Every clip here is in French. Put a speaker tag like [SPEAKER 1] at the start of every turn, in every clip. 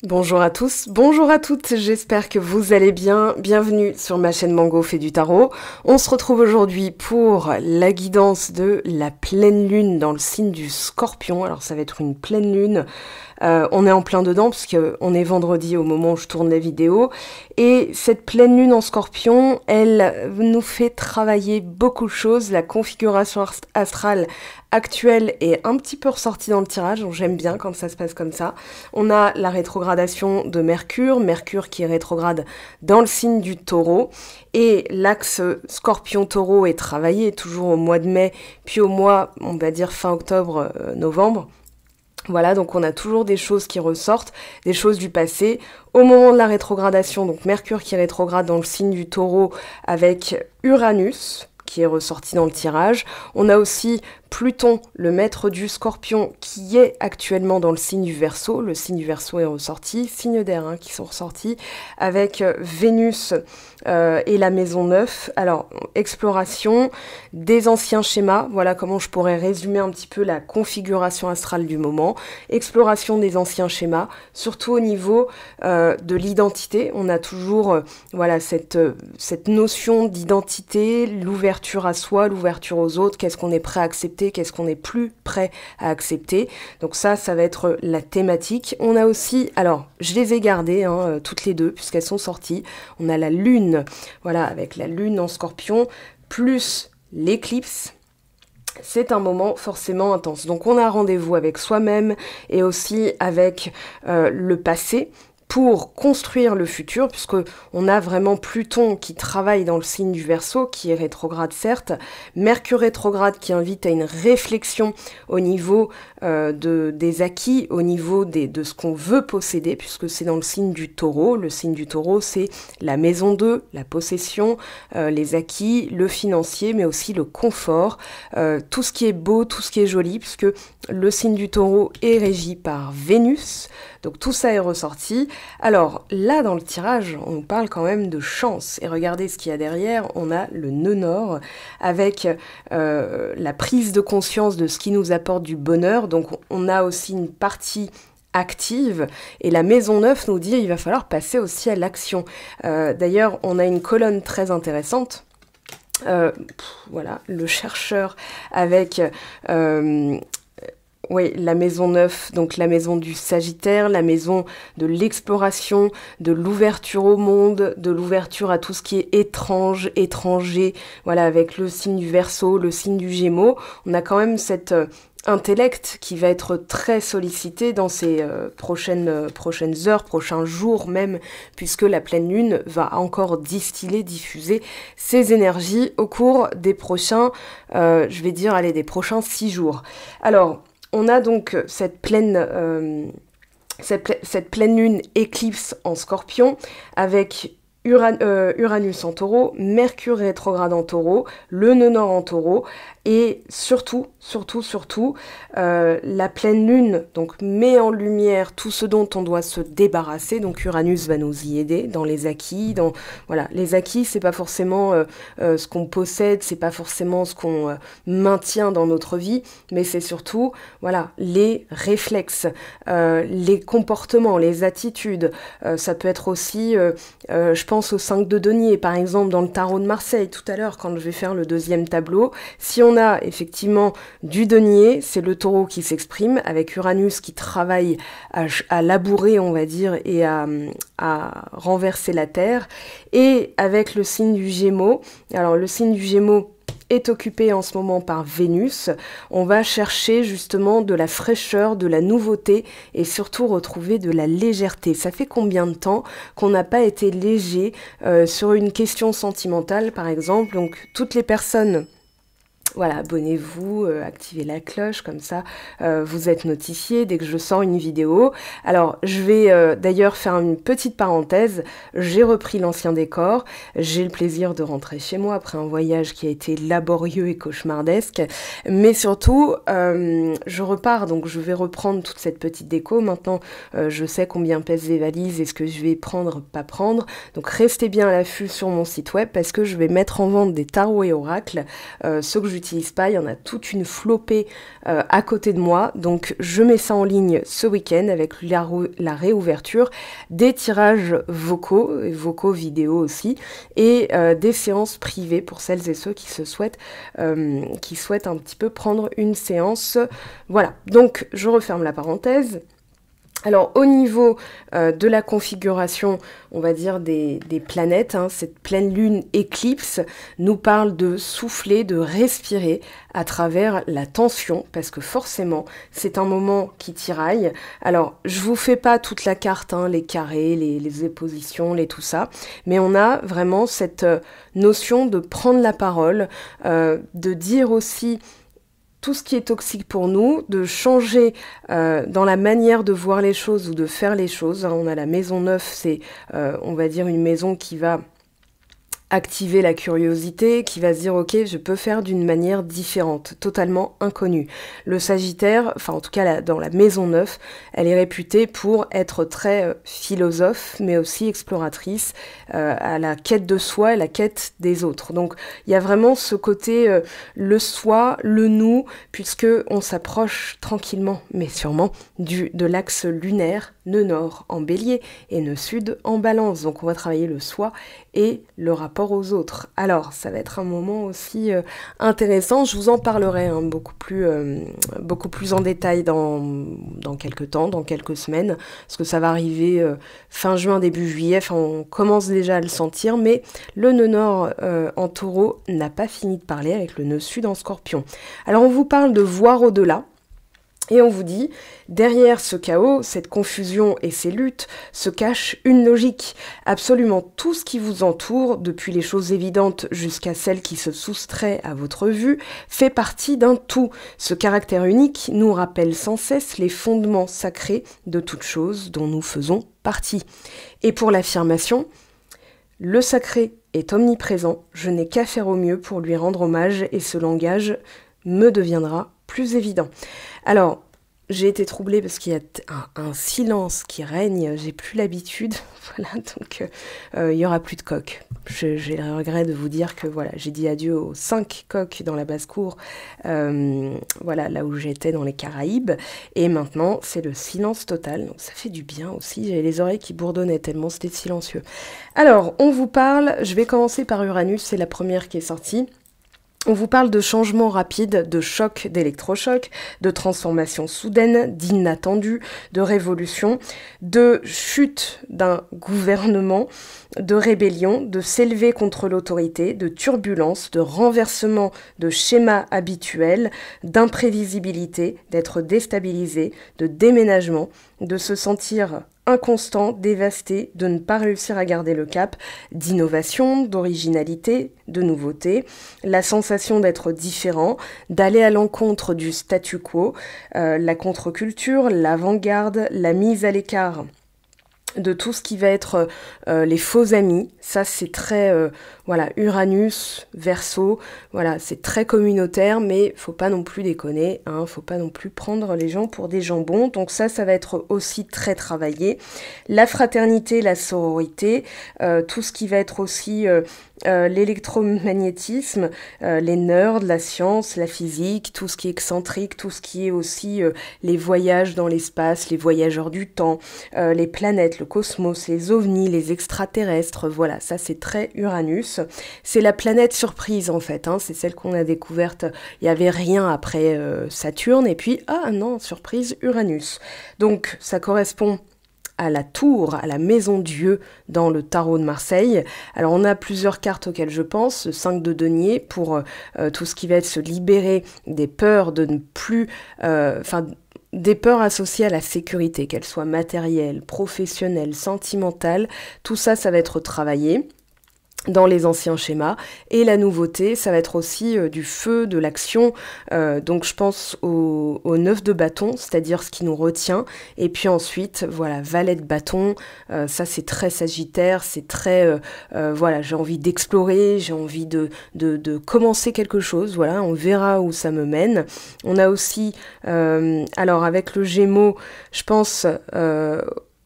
[SPEAKER 1] Bonjour à tous, bonjour à toutes, j'espère que vous allez bien. Bienvenue sur ma chaîne Mango fait du tarot. On se retrouve aujourd'hui pour la guidance de la pleine lune dans le signe du Scorpion. Alors ça va être une pleine lune. On est en plein dedans puisqu'on est vendredi au moment où je tourne la vidéo. Et cette pleine lune en Scorpion, elle nous fait travailler beaucoup de choses. La configuration astrale actuelle est un petit peu ressortie dans le tirage, donc j'aime bien quand ça se passe comme ça. On a la rétrogradation de Mercure, Mercure qui est rétrograde dans le signe du Taureau, et l'axe Scorpion-Taureau est travaillé toujours au mois de mai, puis au mois, on va dire fin octobre, novembre. Voilà, donc on a toujours des choses qui ressortent, des choses du passé. Au moment de la rétrogradation, donc Mercure qui rétrograde dans le signe du Taureau avec Uranus, qui est ressorti dans le tirage. On a aussi Pluton, le maître du Scorpion, qui est actuellement dans le signe du Verseau. Le signe du Verseau est ressorti, signes d'air qui sont ressortis, avec Vénus et la maison 9. Alors, exploration des anciens schémas, voilà comment je pourrais résumer un petit peu la configuration astrale du moment. Exploration des anciens schémas, surtout au niveau de l'identité. On a toujours voilà, cette notion d'identité, l'ouverture à soi, l'ouverture aux autres, qu'est-ce qu'on est prêt à accepter, qu'est-ce qu'on n'est plus prêt à accepter. Donc ça va être la thématique. On a aussi, alors je les ai gardées toutes les deux puisqu'elles sont sorties. On a la lune, voilà, avec la lune en Scorpion, plus l'éclipse. C'est un moment forcément intense. Donc on a rendez-vous avec soi-même et aussi avec le passé, pour construire le futur, puisque on a vraiment Pluton qui travaille dans le signe du Verseau, qui est rétrograde certes, Mercure rétrograde qui invite à une réflexion au niveau des acquis, au niveau de ce qu'on veut posséder, puisque c'est dans le signe du Taureau. Le signe du Taureau, c'est la maison 2, la possession, les acquis, le financier, mais aussi le confort, tout ce qui est beau, tout ce qui est joli, puisque le signe du Taureau est régi par Vénus, donc tout ça est ressorti. Alors là, dans le tirage, on parle quand même de chance. Et regardez ce qu'il y a derrière. On a le nœud nord avec la prise de conscience de ce qui nous apporte du bonheur. Donc on a aussi une partie active. Et la maison 9 nous dit qu'il va falloir passer aussi à l'action. D'ailleurs, on a une colonne très intéressante. Voilà, le chercheur avec... oui, la maison 9, donc la maison du Sagittaire, la maison de l'exploration, de l'ouverture au monde, de l'ouverture à tout ce qui est étrange, étranger, voilà, avec le signe du Verseau, le signe du Gémeaux. On a quand même cet intellect qui va être très sollicité dans ces prochaines heures, prochains jours même, puisque la pleine lune va encore distiller, diffuser ses énergies au cours des prochains, je vais dire, allez, des prochains 6 jours. Alors, on a donc cette pleine lune éclipse en Scorpion avec Uranus en Taureau, Mercure rétrograde en Taureau, le nœud nord en Taureau, et surtout, la pleine lune donc met en lumière tout ce dont on doit se débarrasser. Donc Uranus va nous y aider dans les acquis. Voilà, les acquis, c'est pas forcément ce qu'on possède, c'est pas forcément ce qu'on maintient dans notre vie, mais c'est surtout voilà les réflexes, les comportements, les attitudes. Ça peut être aussi, je pense au 5 de denier, par exemple dans le tarot de Marseille tout à l'heure quand je vais faire le deuxième tableau. Si on a effectivement du denier, c'est le Taureau qui s'exprime avec Uranus qui travaille à labourer, on va dire, et à renverser la terre, et avec le signe du Gémeaux. Alors le signe du Gémeaux est occupé en ce moment par Vénus. On va chercher justement de la fraîcheur, de la nouveauté et surtout retrouver de la légèreté. Ça fait combien de temps qu'on n'a pas été léger sur une question sentimentale, par exemple? Donc toutes les personnes... Voilà, abonnez-vous, activez la cloche, comme ça vous êtes notifiés dès que je sors une vidéo. Alors, je vais d'ailleurs faire une petite parenthèse. J'ai repris l'ancien décor. J'ai le plaisir de rentrer chez moi après un voyage qui a été laborieux et cauchemardesque. Mais surtout, je repars, donc je vais reprendre toute cette petite déco. Maintenant, je sais combien pèsent les valises et ce que je vais prendre, pas prendre. Donc, restez bien à l'affût sur mon site web parce que je vais mettre en vente des tarots et oracles, ceux que j'utilise pas, il y en a toute une flopée à côté de moi, donc je mets ça en ligne ce week-end avec la réouverture des tirages vocaux vidéo aussi, et des séances privées pour celles et ceux qui souhaitent un petit peu prendre une séance. Voilà, donc je referme la parenthèse. Alors au niveau de la configuration, on va dire des planètes, hein, cette pleine lune éclipse nous parle de souffler, de respirer à travers la tension, parce que forcément c'est un moment qui tiraille. Alors je vous fais pas toute la carte, hein, les carrés, les oppositions, tout ça, mais on a vraiment cette notion de prendre la parole, de dire aussi tout ce qui est toxique pour nous, de changer dans la manière de voir les choses ou de faire les choses. On a la maison 9, c'est, on va dire, une maison qui va activer la curiosité, qui va se dire ok, je peux faire d'une manière différente, totalement inconnue. Le Sagittaire, enfin en tout cas dans la maison 9, elle est réputée pour être très philosophe, mais aussi exploratrice, à la quête de soi et la quête des autres. Donc il y a vraiment ce côté le soi, le nous, puisque on s'approche tranquillement, mais sûrement, de l'axe lunaire, nœud nord en bélier et nœud sud en balance. Donc on va travailler le soi et le rapport aux autres. Alors, ça va être un moment aussi intéressant. Je vous en parlerai hein, beaucoup plus en détail dans quelques temps, dans quelques semaines, parce que ça va arriver fin juin, début juillet. Enfin, on commence déjà à le sentir, mais le nœud nord en taureau n'a pas fini de parler avec le nœud sud en scorpion. Alors, on vous parle de voir au-delà. Et on vous dit, derrière ce chaos, cette confusion et ces luttes, se cache une logique. Absolument tout ce qui vous entoure, depuis les choses évidentes jusqu'à celles qui se soustraient à votre vue, fait partie d'un tout. Ce caractère unique nous rappelle sans cesse les fondements sacrés de toute chose dont nous faisons partie. Et pour l'affirmation, le sacré est omniprésent, je n'ai qu'à faire au mieux pour lui rendre hommage et ce langage me deviendra plus évident. Alors, j'ai été troublée parce qu'il y a un silence qui règne, j'ai plus l'habitude, voilà, donc il y aura plus de coqs. J'ai le regret de vous dire que voilà, j'ai dit adieu aux 5 coqs dans la basse-cour, voilà, là où j'étais dans les Caraïbes, et maintenant c'est le silence total, donc ça fait du bien aussi, j'ai les oreilles qui bourdonnaient tellement c'était silencieux. Alors, on vous parle, je vais commencer par Uranus, c'est la première qui est sortie. On vous parle de changements rapides, de chocs, d'électrochocs, de transformations soudaines, d'inattendus, de révolutions, de chute d'un gouvernement, de rébellion, de s'élever contre l'autorité, de turbulences, de renversement de schémas habituels, d'imprévisibilité, d'être déstabilisé, de déménagement, de se sentir inconstant, dévasté, de ne pas réussir à garder le cap, d'innovation, d'originalité, de nouveauté, la sensation d'être différent, d'aller à l'encontre du statu quo, la contre-culture, l'avant-garde, la mise à l'écart de tout ce qui va être les faux amis. Ça c'est très voilà, Uranus, Verseau, voilà, c'est très communautaire, mais faut pas non plus déconner, hein, faut pas non plus prendre les gens pour des jambons, donc ça va être aussi très travaillé. La fraternité, la sororité, tout ce qui va être aussi l'électromagnétisme, les nerds, la science, la physique, tout ce qui est excentrique, tout ce qui est aussi les voyages dans l'espace, les voyageurs du temps, les planètes, le cosmos, les ovnis, les extraterrestres, voilà, ça c'est très Uranus. C'est la planète surprise en fait, hein, c'est celle qu'on a découverte, il n'y avait rien après Saturne, et puis, ah non, surprise, Uranus. Donc ça correspond à la tour, à la maison Dieu dans le tarot de Marseille. Alors on a plusieurs cartes auxquelles je pense, 5 de denier pour tout ce qui va être se libérer des peurs de ne plus... des peurs associées à la sécurité, qu'elles soient matérielles, professionnelles, sentimentales, tout ça, ça va être travaillé dans les anciens schémas, et la nouveauté, ça va être aussi du feu, de l'action, donc je pense au 9 de bâton, c'est-à-dire ce qui nous retient, et puis ensuite, voilà, valet de bâton, ça c'est très sagittaire, c'est très, voilà, j'ai envie d'explorer, j'ai envie de commencer quelque chose, voilà, on verra où ça me mène. On a aussi, alors avec le Gémeaux, je pense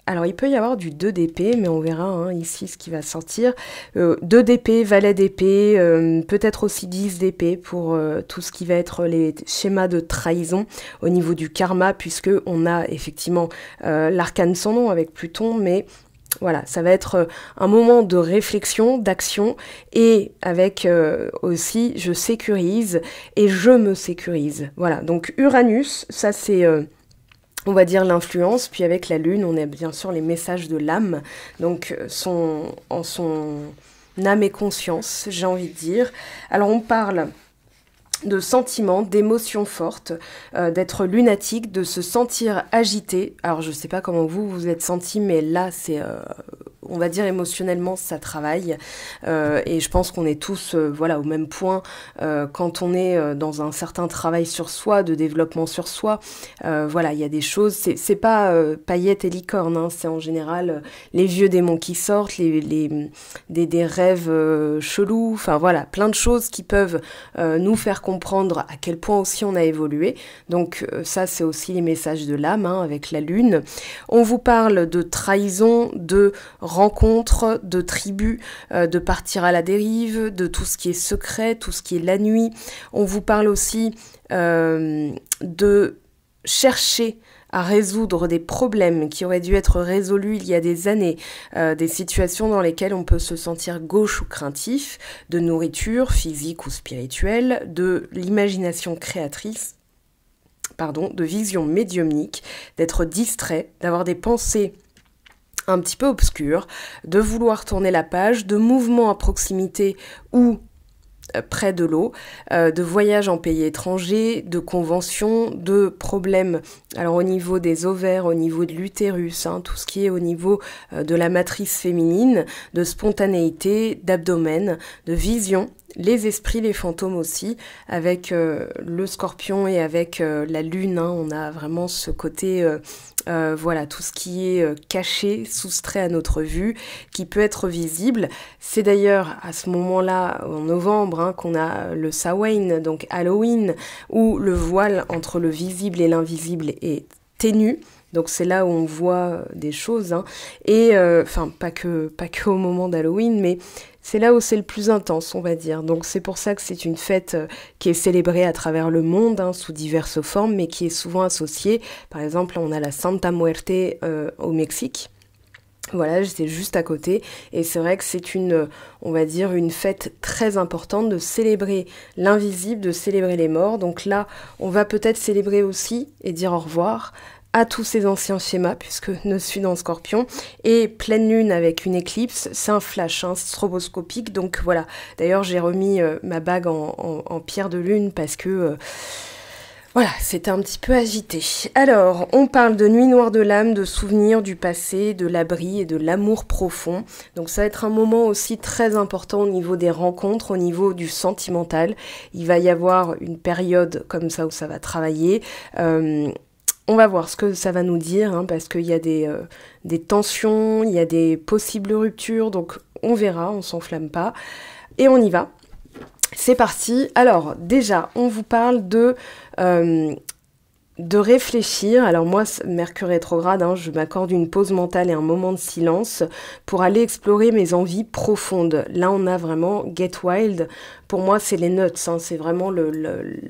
[SPEAKER 1] Alors, il peut y avoir du 2 d'épée, mais on verra hein, ici ce qui va sortir. 2 d'épée, valet d'épée, peut-être aussi 10 d'épée pour tout ce qui va être les schémas de trahison au niveau du karma, puisque on a effectivement l'arcane sans nom avec Pluton, mais voilà, ça va être un moment de réflexion, d'action, et avec aussi je sécurise et je me sécurise. Voilà, donc Uranus, ça c'est... on va dire l'influence, puis avec la lune, on a bien sûr les messages de l'âme, donc en son âme et conscience, j'ai envie de dire. Alors on parle de sentiments, d'émotions fortes, d'être lunatique, de se sentir agité. Alors je sais pas comment vous vous êtes senti, mais là c'est... on va dire émotionnellement ça travaille et je pense qu'on est tous voilà au même point quand on est dans un certain travail sur soi, de développement sur soi. Voilà, il y a des choses, c'est pas paillettes et licornes, hein, c'est en général les vieux démons qui sortent, des rêves chelous, enfin voilà, plein de choses qui peuvent nous faire comprendre à quel point aussi on a évolué. Donc ça c'est aussi les messages de l'âme hein, avec la lune. On vous parle de trahison, de rencontres, de tribus, de partir à la dérive, de tout ce qui est secret, tout ce qui est la nuit. On vous parle aussi de chercher à résoudre des problèmes qui auraient dû être résolus il y a des années, des situations dans lesquelles on peut se sentir gauche ou craintif, de nourriture physique ou spirituelle, de l'imagination créatrice, de vision médiumnique, d'être distrait, d'avoir des pensées un petit peu obscures, de vouloir tourner la page, de mouvements à proximité ou près de l'eau, de voyages en pays étrangers, de conventions, de problèmes alors au niveau des ovaires, au niveau de l'utérus, hein, tout ce qui est au niveau de la matrice féminine, de spontanéité, d'abdomen, de vision, les esprits, les fantômes aussi, avec le scorpion et avec la lune, hein, on a vraiment ce côté, voilà, tout ce qui est caché, soustrait à notre vue, qui peut être visible. C'est d'ailleurs à ce moment-là, en novembre, hein, qu'on a le Samhain, donc Halloween, où le voile entre le visible et l'invisible est ténu. Donc c'est là où on voit des choses, hein. Et enfin pas que au moment d'Halloween, mais c'est là où c'est le plus intense, on va dire. Donc c'est pour ça que c'est une fête qui est célébrée à travers le monde, hein, sous diverses formes, mais qui est souvent associée. Par exemple, on a la Santa Muerte au Mexique. Voilà, j'étais juste à côté et c'est vrai que c'est une, on va dire, une fête très importante de célébrer l'invisible, de célébrer les morts. Donc là, on va peut-être célébrer aussi et dire au revoir à tous ces anciens schémas, puisque je suis dans le Scorpion, et pleine lune avec une éclipse, c'est un flash hein, stroboscopique, donc voilà. D'ailleurs, j'ai remis ma bague en pierre de lune parce que... voilà, c'était un petit peu agité. Alors, on parle de nuit noire de l'âme, de souvenirs du passé, de l'abri et de l'amour profond. Donc ça va être un moment aussi très important au niveau des rencontres, au niveau du sentimental. Il va y avoir une période comme ça où ça va travailler. On va voir ce que ça va nous dire, hein, parce qu'il y a des tensions, il y a des possibles ruptures, donc on verra, on s'enflamme pas. Et on y va. C'est parti. Alors déjà, on vous parle de réfléchir. Alors moi, Mercure rétrograde, hein, je m'accorde une pause mentale et un moment de silence pour aller explorer mes envies profondes. Là, on a vraiment Get Wild. Pour moi, c'est les nuts, hein, c'est vraiment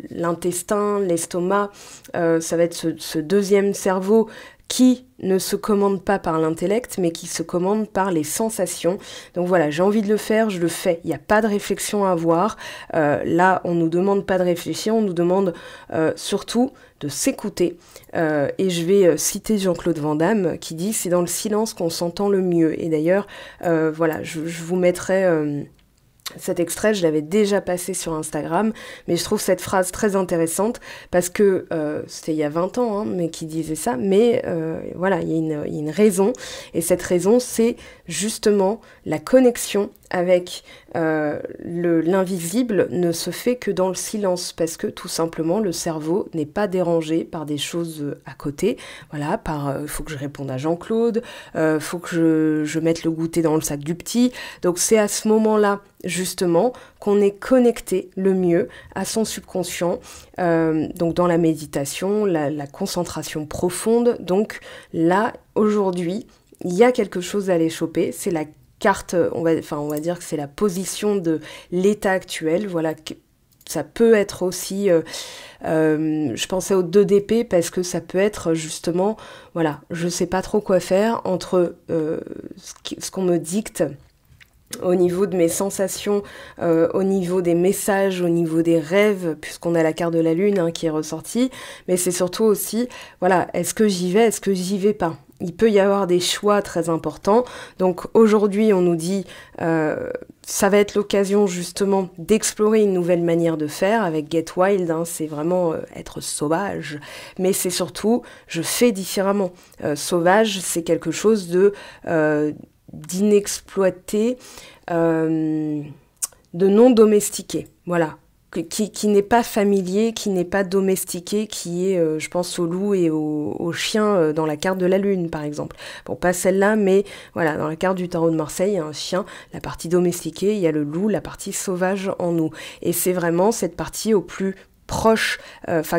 [SPEAKER 1] l'intestin, l'estomac. Ça va être ce deuxième cerveau qui ne se commande pas par l'intellect, mais qui se commande par les sensations. Donc voilà, j'ai envie de le faire, je le fais. Il n'y a pas de réflexion à avoir. Là, on ne nous demande pas de réfléchir, on nous demande surtout de s'écouter. Et je vais citer Jean-Claude Van Damme qui dit « C'est dans le silence qu'on s'entend le mieux ». Et d'ailleurs, voilà, je vous mettrai... cet extrait, je l'avais déjà passé sur Instagram, mais je trouve cette phrase très intéressante parce que c'était il y a 20 ans, hein, mais qui disait ça, mais voilà, il y a une raison, et cette raison, c'est justement la connexion avec l'invisible ne se fait que dans le silence, parce que tout simplement le cerveau n'est pas dérangé par des choses à côté. Voilà, faut que je réponde à Jean-Claude, faut que je mette le goûter dans le sac du petit. Donc c'est à ce moment-là justement qu'on est connecté le mieux à son subconscient, donc dans la méditation, la concentration profonde. Donc là aujourd'hui, il y a quelque chose à aller choper, c'est la carte, on va dire que c'est la position de l'état actuel, voilà, ça peut être aussi, je pensais au 2DP parce que ça peut être justement, voilà, je sais pas trop quoi faire entre ce qu'on me dicte au niveau de mes sensations, au niveau des messages, au niveau des rêves, puisqu'on a la carte de la lune hein, qui est ressortie, mais c'est surtout aussi, voilà, est-ce que j'y vais, est-ce que j'y vais pas ? Il peut y avoir des choix très importants. Donc aujourd'hui, on nous dit, ça va être l'occasion justement d'explorer une nouvelle manière de faire avec Get Wild. Hein, c'est vraiment être sauvage, mais c'est surtout, je fais différemment. Sauvage, c'est quelque chose de d'inexploité, de non domestiqué. Voilà. Qui n'est pas familier, qui n'est pas domestiqué, qui est, je pense, au loup et au chien dans la carte de la lune, par exemple. Bon, pas celle-là, mais voilà, dans la carte du tarot de Marseille, il y a un chien, la partie domestiquée, il y a le loup, la partie sauvage en nous. Et c'est vraiment cette partie au plus proche,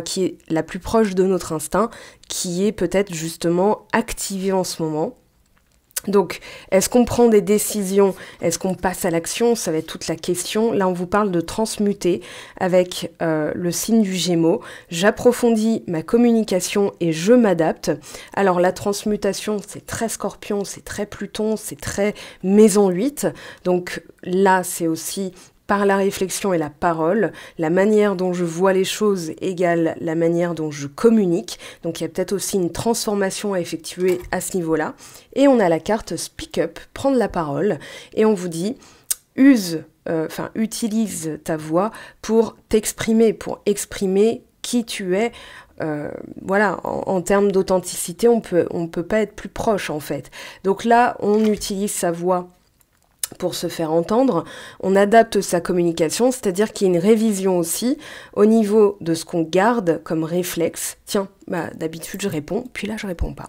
[SPEAKER 1] qui est la plus proche de notre instinct, qui est peut-être justement activée en ce moment. Donc, est-ce qu'on prend des décisions? Est-ce qu'on passe à l'action? Ça va être toute la question. Là, on vous parle de transmuter avec le signe du Gémeaux. J'approfondis ma communication et je m'adapte. Alors, la transmutation, c'est très Scorpion, c'est très Pluton, c'est très Maison 8. Donc là, c'est aussi par la réflexion et la parole, la manière dont je vois les choses égale la manière dont je communique. Donc il y a peut-être aussi une transformation à effectuer à ce niveau-là. Et on a la carte Speak Up, prendre la parole, et on vous dit utilise ta voix pour t'exprimer, pour exprimer qui tu es. Voilà, en termes d'authenticité, on peut pas être plus proche en fait. Donc là, on utilise sa voix pour se faire entendre, on adapte sa communication, c'est-à-dire qu'il y a une révision aussi au niveau de ce qu'on garde comme réflexe. Tiens, d'habitude je réponds, puis là je réponds pas.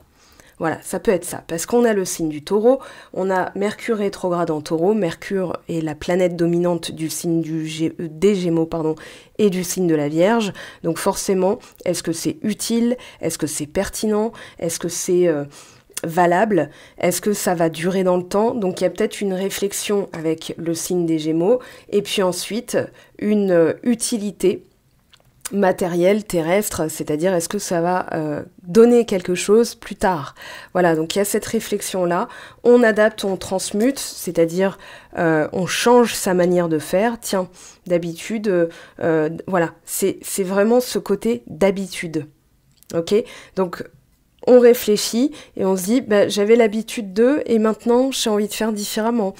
[SPEAKER 1] Voilà, ça peut être ça, parce qu'on a le signe du Taureau, on a Mercure rétrograde en Taureau, Mercure est la planète dominante du signe des Gémeaux, et du signe de la Vierge, donc forcément, est-ce que c'est utile, est-ce que c'est pertinent, est-ce que c'est valable, est-ce que ça va durer dans le temps? Donc il y a peut-être une réflexion avec le signe des Gémeaux, et puis ensuite une utilité matérielle, terrestre, c'est-à-dire est-ce que ça va donner quelque chose plus tard? Voilà, donc il y a cette réflexion-là, on adapte, on transmute, c'est-à-dire on change sa manière de faire. Tiens, d'habitude, voilà, c'est vraiment ce côté d'habitude, ok? Donc on réfléchit et on se dit, j'avais l'habitude de, et maintenant j'ai envie de faire différemment.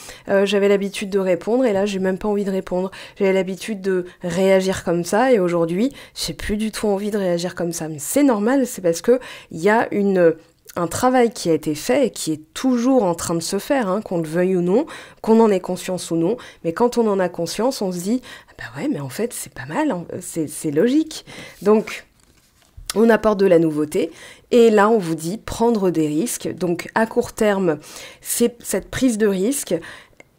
[SPEAKER 1] J'avais l'habitude de répondre et là j'ai même pas envie de répondre. J'avais l'habitude de réagir comme ça et aujourd'hui j'ai plus du tout envie de réagir comme ça. Mais c'est normal, c'est parce que il y a un travail qui a été fait et qui est toujours en train de se faire, hein, qu'on le veuille ou non, qu'on en ait conscience ou non. Mais quand on en a conscience, on se dit, ouais, mais en fait c'est pas mal, hein, c'est logique. Donc on apporte de la nouveauté et là on vous dit prendre des risques. Donc à court terme, c'est cette prise de risque,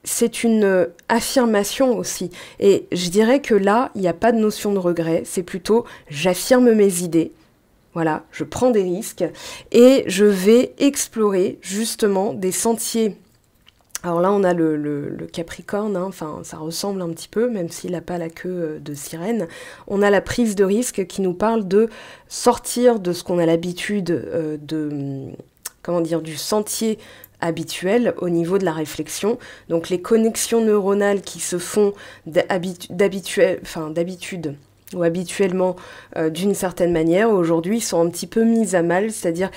[SPEAKER 1] c'est une affirmation aussi. Et je dirais que là, il n'y a pas de notion de regret, c'est plutôt j'affirme mes idées. Voilà, je prends des risques et je vais explorer justement des sentiers. Alors là, on a le Capricorne, hein, enfin ça ressemble un petit peu, même s'il n'a pas la queue de sirène. On a la prise de risque qui nous parle de sortir de ce qu'on a l'habitude du sentier habituel au niveau de la réflexion. Donc les connexions neuronales qui se font d'habitude ou habituellement d'une certaine manière, aujourd'hui sont un petit peu mises à mal, c'est-à-dire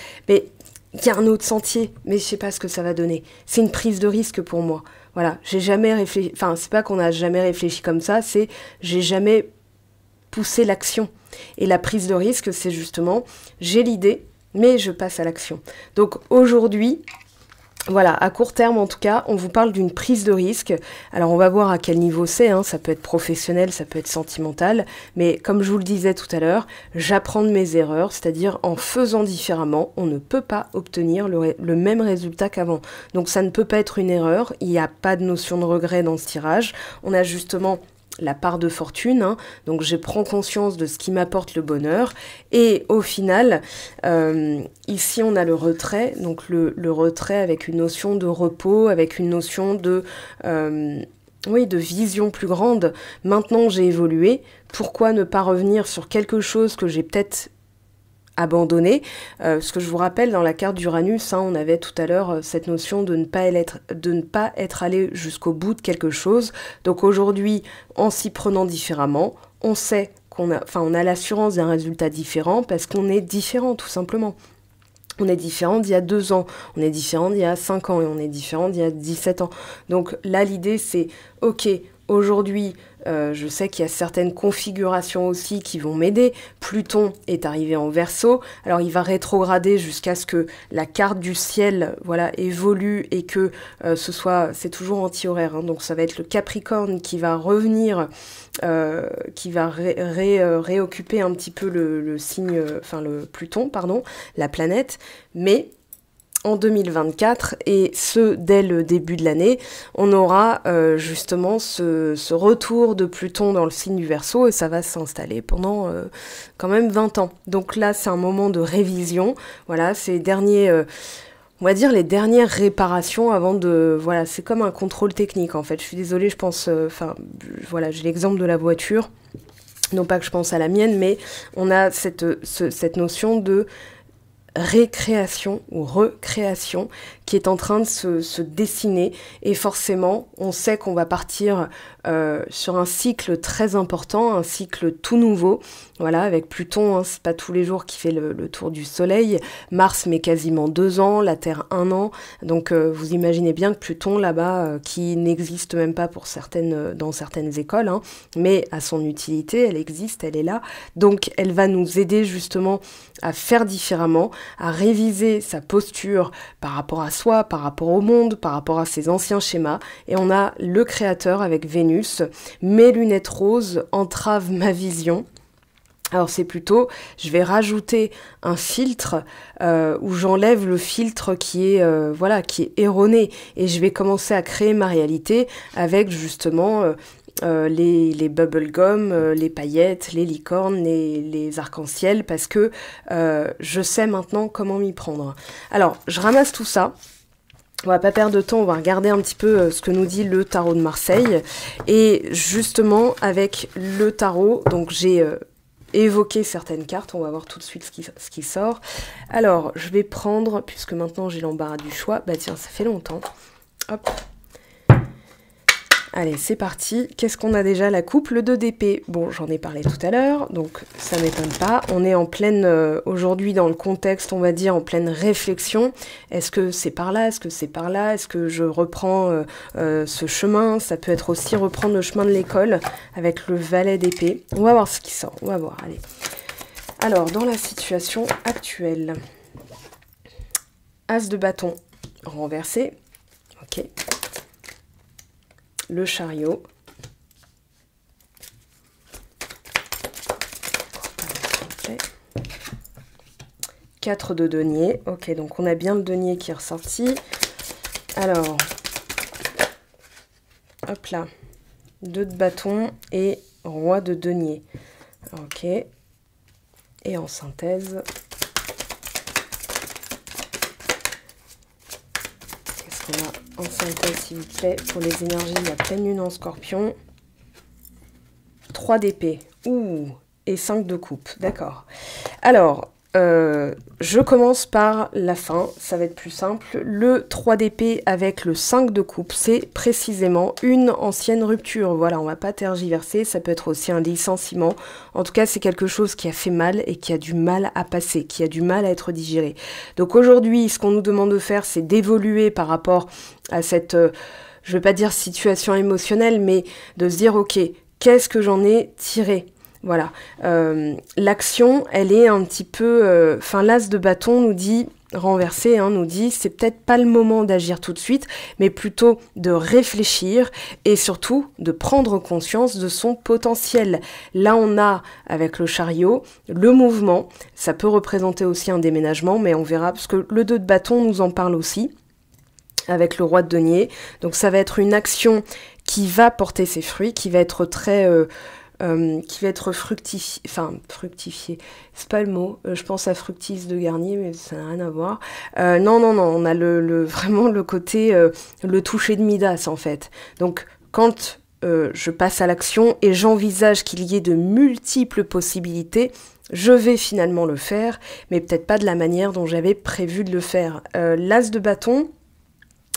[SPEAKER 1] il y a un autre sentier, mais je sais pas ce que ça va donner. C'est une prise de risque pour moi. Voilà, j'ai jamais réfléchi, enfin c'est pas qu'on a jamais réfléchi comme ça, c'est j'ai jamais poussé l'action. Et la prise de risque, c'est justement, j'ai l'idée, mais je passe à l'action. Donc aujourd'hui, voilà, à court terme en tout cas, on vous parle d'une prise de risque. Alors on va voir à quel niveau c'est, hein. Ça peut être professionnel, ça peut être sentimental, mais comme je vous le disais tout à l'heure, j'apprends de mes erreurs, c'est-à-dire en faisant différemment, on ne peut pas obtenir le même résultat qu'avant. Donc ça ne peut pas être une erreur, il n'y a pas de notion de regret dans ce tirage, on a justement la part de fortune, hein, donc je prends conscience de ce qui m'apporte le bonheur, et au final, ici on a le retrait, donc le retrait avec une notion de repos, avec une notion de, oui, de vision plus grande. Maintenant j'ai évolué, pourquoi ne pas revenir sur quelque chose que j'ai peut-être abandonné, parce que je vous rappelle, dans la carte d'Uranus, hein, on avait tout à l'heure cette notion de ne pas être allé jusqu'au bout de quelque chose. Donc aujourd'hui, en s'y prenant différemment, on sait on a l'assurance d'un résultat différent parce qu'on est différent, tout simplement. On est différent d'il y a 2 ans, on est différent d'il y a 5 ans et on est différent d'il y a 17 ans. Donc là, l'idée, c'est, ok, aujourd'hui, je sais qu'il y a certaines configurations aussi qui vont m'aider. Pluton est arrivé en Verseau, alors il va rétrograder jusqu'à ce que la carte du ciel, voilà, évolue et que c'est toujours anti-horaire, hein, donc ça va être le Capricorne qui va revenir, qui va réoccuper un petit peu le signe, le Pluton, pardon, la planète, mais en 2024, et ce dès le début de l'année, on aura justement ce retour de Pluton dans le signe du Verseau, et ça va s'installer pendant quand même 20 ans. Donc là, c'est un moment de révision, voilà, ces derniers... on va dire les dernières réparations avant de... Voilà, c'est comme un contrôle technique, en fait. Je suis désolée, je pense... voilà, j'ai l'exemple de la voiture. Non pas que je pense à la mienne, mais on a cette notion de récréation ou recréation qui est en train de se dessiner, et forcément on sait qu'on va partir sur un cycle très important, un cycle tout nouveau, voilà, avec Pluton, hein, c'est pas tous les jours qu'il fait le tour du soleil, Mars met quasiment 2 ans, la Terre 1 an, donc vous imaginez bien que Pluton là-bas, qui n'existe même pas pour dans certaines écoles, hein, mais à son utilité, elle existe, elle est là, donc elle va nous aider justement à faire différemment, à réviser sa posture par rapport à soi, par rapport au monde, par rapport à ses anciens schémas. Et on a le créateur avec Vénus. Mes lunettes roses entravent ma vision. Alors c'est plutôt, je vais rajouter un filtre où j'enlève le filtre qui est erroné, et je vais commencer à créer ma réalité avec justement les bubblegum, les paillettes, les licornes, les arcs-en-ciel, parce que je sais maintenant comment m'y prendre. Alors, je ramasse tout ça. On va pas perdre de temps, on va regarder un petit peu ce que nous dit le tarot de Marseille. Et justement, avec le tarot, donc j'ai évoqué certaines cartes, on va voir tout de suite ce qui sort. Alors, je vais prendre, puisque maintenant j'ai l'embarras du choix, bah tiens, ça fait longtemps. Hop. Allez, c'est parti. Qu'est-ce qu'on a déjà? La coupe, le 2 d'épée. Bon, j'en ai parlé tout à l'heure, donc ça m'étonne pas. On est en pleine, aujourd'hui dans le contexte, on va dire, en pleine réflexion. Est-ce que c'est par là? Est-ce que c'est par là? Est-ce que je reprends ce chemin? Ça peut être aussi reprendre le chemin de l'école avec le valet d'épée. On va voir ce qui sort, on va voir, allez. Alors, dans la situation actuelle, As de bâton renversé, ok. Le chariot, 4 de denier, ok, donc on a bien le denier qui est ressorti. Alors, hop là, 2 de bâton et roi de denier, ok, et en synthèse, qu'est-ce qu'on a en synthèse, s'il vous plaît, pour les énergies de la pleine lune en scorpion? 3 d'épée, ouh, et 5 de coupe, d'accord. Alors, je commence par la fin, ça va être plus simple. Le 3 d'épée avec le 5 de coupe, c'est précisément une ancienne rupture. Voilà, on va pas tergiverser, ça peut être aussi un licenciement. En tout cas, c'est quelque chose qui a fait mal et qui a du mal à passer, qui a du mal à être digéré. Donc aujourd'hui, ce qu'on nous demande de faire, c'est d'évoluer par rapport à cette, je vais pas dire situation émotionnelle, mais de se dire, ok, qu'est-ce que j'en ai tiré ? Voilà, l'action, elle est un petit peu... l'as de bâton nous dit, renversé, hein, nous dit, c'est peut-être pas le moment d'agir tout de suite, mais plutôt de réfléchir et surtout de prendre conscience de son potentiel. Là, on a, avec le chariot, le mouvement, ça peut représenter aussi un déménagement, mais on verra, parce que le 2 de bâton nous en parle aussi. avec le roi de denier. Donc ça va être une action qui va porter ses fruits, qui va être très... qui va être fructifié, c'est pas le mot, je pense à Fructis de Garnier, mais ça n'a rien à voir. Non, on a vraiment le côté, le toucher de Midas en fait. Donc quand je passe à l'action et j'envisage qu'il y ait de multiples possibilités, je vais finalement le faire, mais peut-être pas de la manière dont j'avais prévu de le faire. L'as de bâton,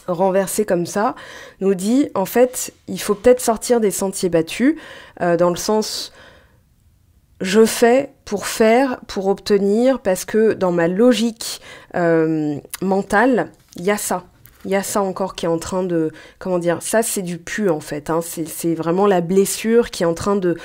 [SPEAKER 1] renversé comme ça, nous dit, en fait, il faut peut-être sortir des sentiers battus, dans le sens, je fais, pour obtenir, parce que dans ma logique mentale, il y a ça. Il y a ça encore qui est en train de... Comment dire? Ça, c'est du pu, en fait. Hein. C'est vraiment la blessure qui est en train de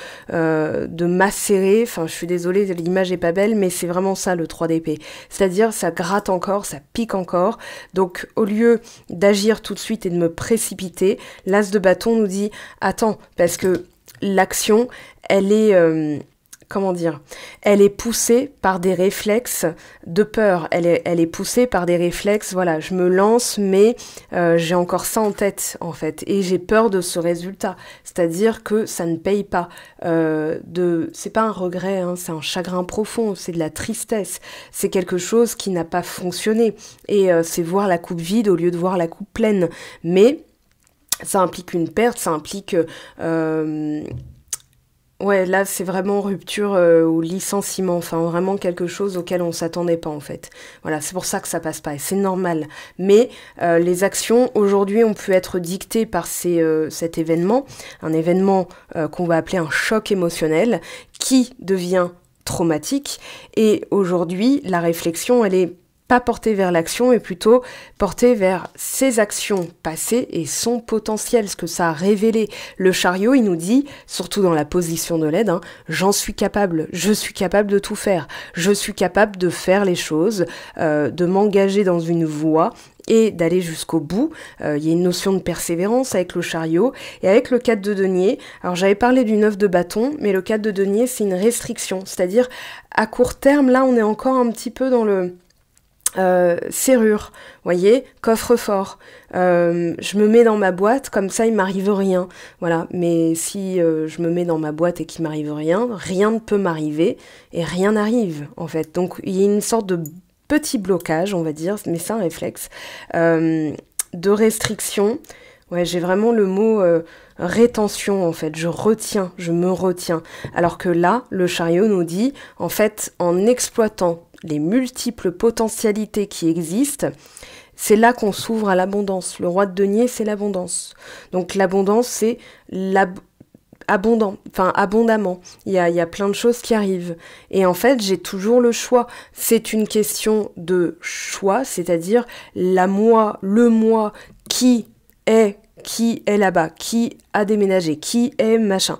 [SPEAKER 1] macérer. Enfin, je suis désolée, l'image est pas belle, mais c'est vraiment ça, le 3 d'épée. C'est-à-dire, ça gratte encore, ça pique encore. Donc, au lieu d'agir tout de suite et de me précipiter, l'as de bâton nous dit « Attends, parce que l'action, elle est... comment dire, elle est poussée par des réflexes de peur, elle est poussée par des réflexes, voilà, je me lance, mais j'ai encore ça en tête, en fait, et j'ai peur de ce résultat, c'est-à-dire que ça ne paye pas, c'est pas un regret, hein, c'est un chagrin profond, c'est de la tristesse, c'est quelque chose qui n'a pas fonctionné, et c'est voir la coupe vide au lieu de voir la coupe pleine, mais ça implique une perte, ça implique... ouais, là, c'est vraiment rupture ou licenciement, enfin vraiment quelque chose auquel on s'attendait pas en fait. Voilà, c'est pour ça que ça passe pas et c'est normal. Mais les actions aujourd'hui ont pu être dictées par cet événement, un événement qu'on va appeler un choc émotionnel qui devient traumatique. Et aujourd'hui, la réflexion, elle est pas portée vers l'action, mais plutôt portée vers ses actions passées et son potentiel, ce que ça a révélé. Le chariot, il nous dit, surtout dans la position de l'aide, hein, j'en suis capable, je suis capable de tout faire, je suis capable de faire les choses, de m'engager dans une voie et d'aller jusqu'au bout. Il y a une notion de persévérance avec le chariot et avec le 4 de denier. Alors j'avais parlé du 9 de bâton, mais le 4 de denier, c'est une restriction, c'est-à-dire à court terme, là, on est encore un petit peu dans le... serrure, voyez, coffre-fort. Je me mets dans ma boîte, comme ça il m'arrive rien. Voilà, mais si je me mets dans ma boîte et qu'il m'arrive rien, rien ne peut m'arriver et rien n'arrive en fait. Donc il y a une sorte de petit blocage, on va dire, mais c'est un réflexe, de restriction. Ouais, j'ai vraiment le mot rétention en fait, je retiens, je me retiens. Alors que là, le chariot nous dit, en fait, en exploitant les multiples potentialités qui existent, c'est là qu'on s'ouvre à l'abondance. Le roi de denier, c'est l'abondance. Donc l'abondance, c'est abondamment. Il y a plein de choses qui arrivent. Et en fait, j'ai toujours le choix. C'est une question de choix, c'est-à-dire le moi qui est là-bas, qui a déménagé, qui est machin.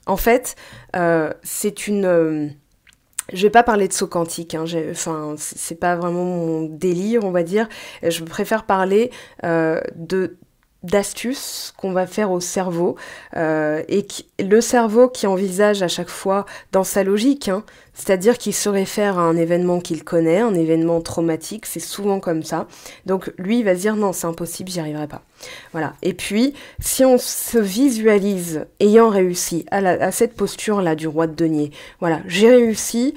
[SPEAKER 1] En fait, c'est une... je vais pas parler de saut quantique, hein, c'est pas vraiment mon délire, on va dire. Je préfère parler d'astuces qu'on va faire au cerveau, le cerveau qui envisage à chaque fois dans sa logique, hein, c'est-à-dire qu'il se réfère à un événement qu'il connaît, un événement traumatique, c'est souvent comme ça. Donc lui, il va se dire non, c'est impossible, j'y arriverai pas. Voilà. Et puis, si on se visualise ayant réussi à cette posture-là du roi de denier, voilà, j'ai réussi,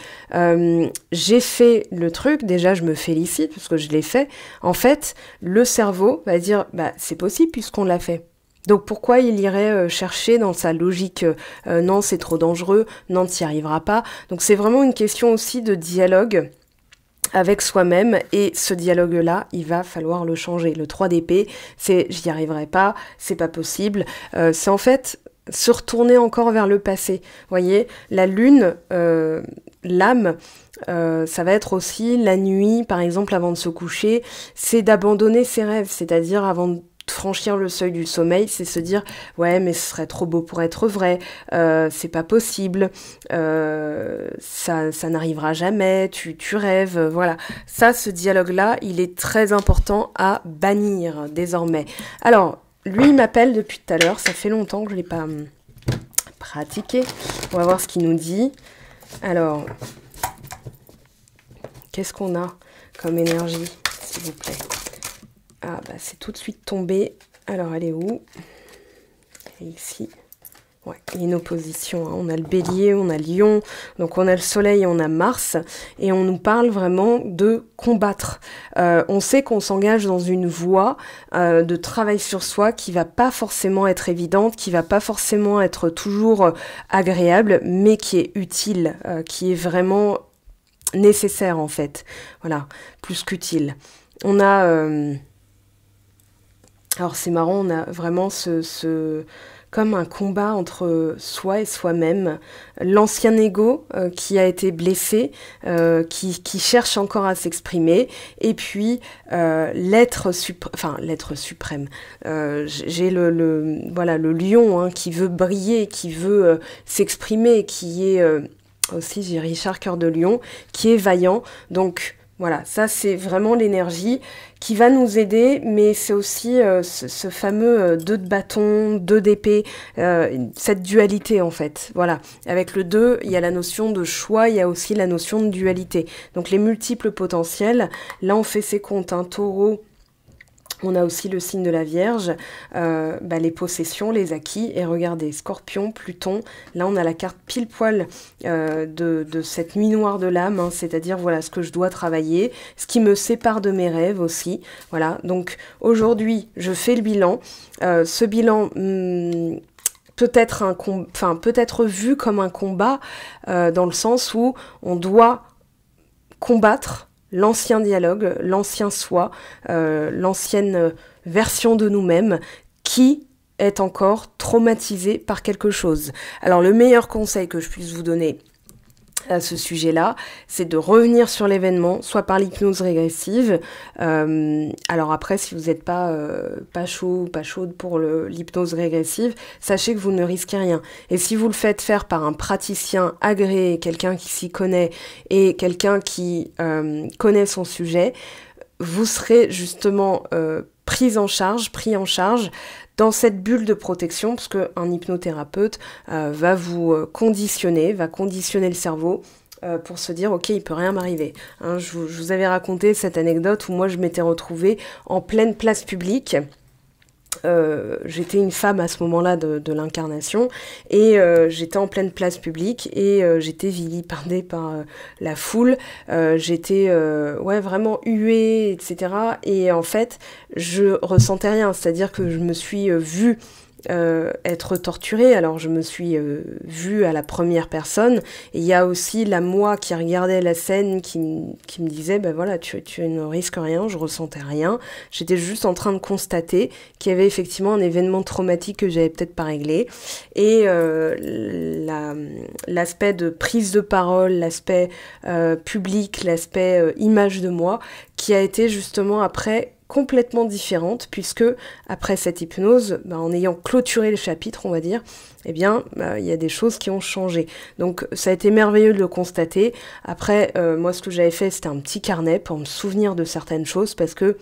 [SPEAKER 1] j'ai fait le truc, déjà je me félicite parce que je l'ai fait. En fait, le cerveau va dire, bah c'est possible puisqu'on l'a fait. Donc pourquoi il irait chercher dans sa logique non, c'est trop dangereux, non, t'y arriveras pas. Donc c'est vraiment une question aussi de dialogue avec soi-même, et ce dialogue-là, il va falloir le changer. Le 3 d'épée, c'est « j'y arriverai pas, c'est pas possible ». C'est en fait se retourner encore vers le passé. Vous voyez, la lune, l'âme, ça va être aussi la nuit, par exemple, avant de se coucher, c'est d'abandonner ses rêves, c'est-à-dire avant de franchir le seuil du sommeil, c'est se dire ouais mais ce serait trop beau pour être vrai, c'est pas possible, ça n'arrivera jamais, tu rêves, voilà. Ça, ce dialogue-là, il est très important à bannir désormais. Alors, lui, il m'appelle depuis tout à l'heure, ça fait longtemps que je l'ai pas pratiqué. On va voir ce qu'il nous dit. Alors, qu'est-ce qu'on a comme énergie, s'il vous plaît? Ah, bah c'est tout de suite tombé. Alors, elle est où? Elle est ici. Ouais, il y a une opposition, hein. On a le bélier, on a Lion, donc on a le soleil et on a Mars, et on nous parle vraiment de combattre. On sait qu'on s'engage dans une voie de travail sur soi qui va pas forcément être évidente, qui va pas forcément être toujours agréable, mais qui est utile, qui est vraiment nécessaire en fait. Voilà, plus qu'utile. On a... alors c'est marrant, on a vraiment comme un combat entre soi et soi-même, l'ancien ego qui a été blessé, qui cherche encore à s'exprimer, et puis l'être suprême. J'ai voilà, le lion hein, qui veut briller, qui veut s'exprimer, qui est aussi, j'ai Richard Cœur de Lion, qui est vaillant, donc... Voilà, ça c'est vraiment l'énergie qui va nous aider, mais c'est aussi ce fameux 2 de bâton, 2 d'épée, cette dualité en fait. Voilà, avec le 2, il y a la notion de choix, il y a aussi la notion de dualité. Donc les multiples potentiels, là on fait ses comptes, hein, Taureau. On a aussi le signe de la Vierge, les possessions, les acquis. Et regardez, Scorpion, Pluton, là on a la carte pile poil de cette nuit noire de l'âme, hein, c'est-à-dire voilà ce que je dois travailler, ce qui me sépare de mes rêves aussi. Voilà, donc aujourd'hui je fais le bilan. Ce bilan... peut-être vu comme un combat, dans le sens où on doit combattre l'ancien dialogue, l'ancien soi, l'ancienne version de nous-mêmes qui est encore traumatisée par quelque chose. Alors le meilleur conseil que je puisse vous donner à ce sujet-là, c'est de revenir sur l'événement, soit par l'hypnose régressive. Alors après, si vous n'êtes pas chaud ou pas chaude pour l'hypnose régressive, sachez que vous ne risquez rien. Et si vous le faites faire par un praticien agréé, quelqu'un qui s'y connaît et quelqu'un qui connaît son sujet, vous serez justement pris en charge dans cette bulle de protection, parce qu'un hypnothérapeute va vous conditionner, va conditionner le cerveau pour se dire « Ok, il peut rien m'arriver ». Hein, je vous avais raconté cette anecdote où moi je m'étais retrouvée en pleine place publique. J'étais une femme à ce moment-là de l'incarnation et j'étais en pleine place publique et j'étais vilipendée par la foule, j'étais vraiment huée, etc. Et en fait, je ressentais rien, c'est-à-dire que je me suis vue être torturée, alors je me suis vue à la première personne, et il y a aussi la moi qui regardait la scène qui me disait, ben voilà, tu ne risques rien, je ressentais rien, j'étais juste en train de constater qu'il y avait effectivement un événement traumatique que j'avais peut-être pas réglé, et l'aspect de prise de parole, l'aspect public, l'aspect image de moi, qui a été justement après complètement différente, puisque après cette hypnose, en ayant clôturé le chapitre, on va dire, il y a des choses qui ont changé. Donc ça a été merveilleux de le constater. Après, moi ce que j'avais fait, c'était un petit carnet pour me souvenir de certaines choses, parce que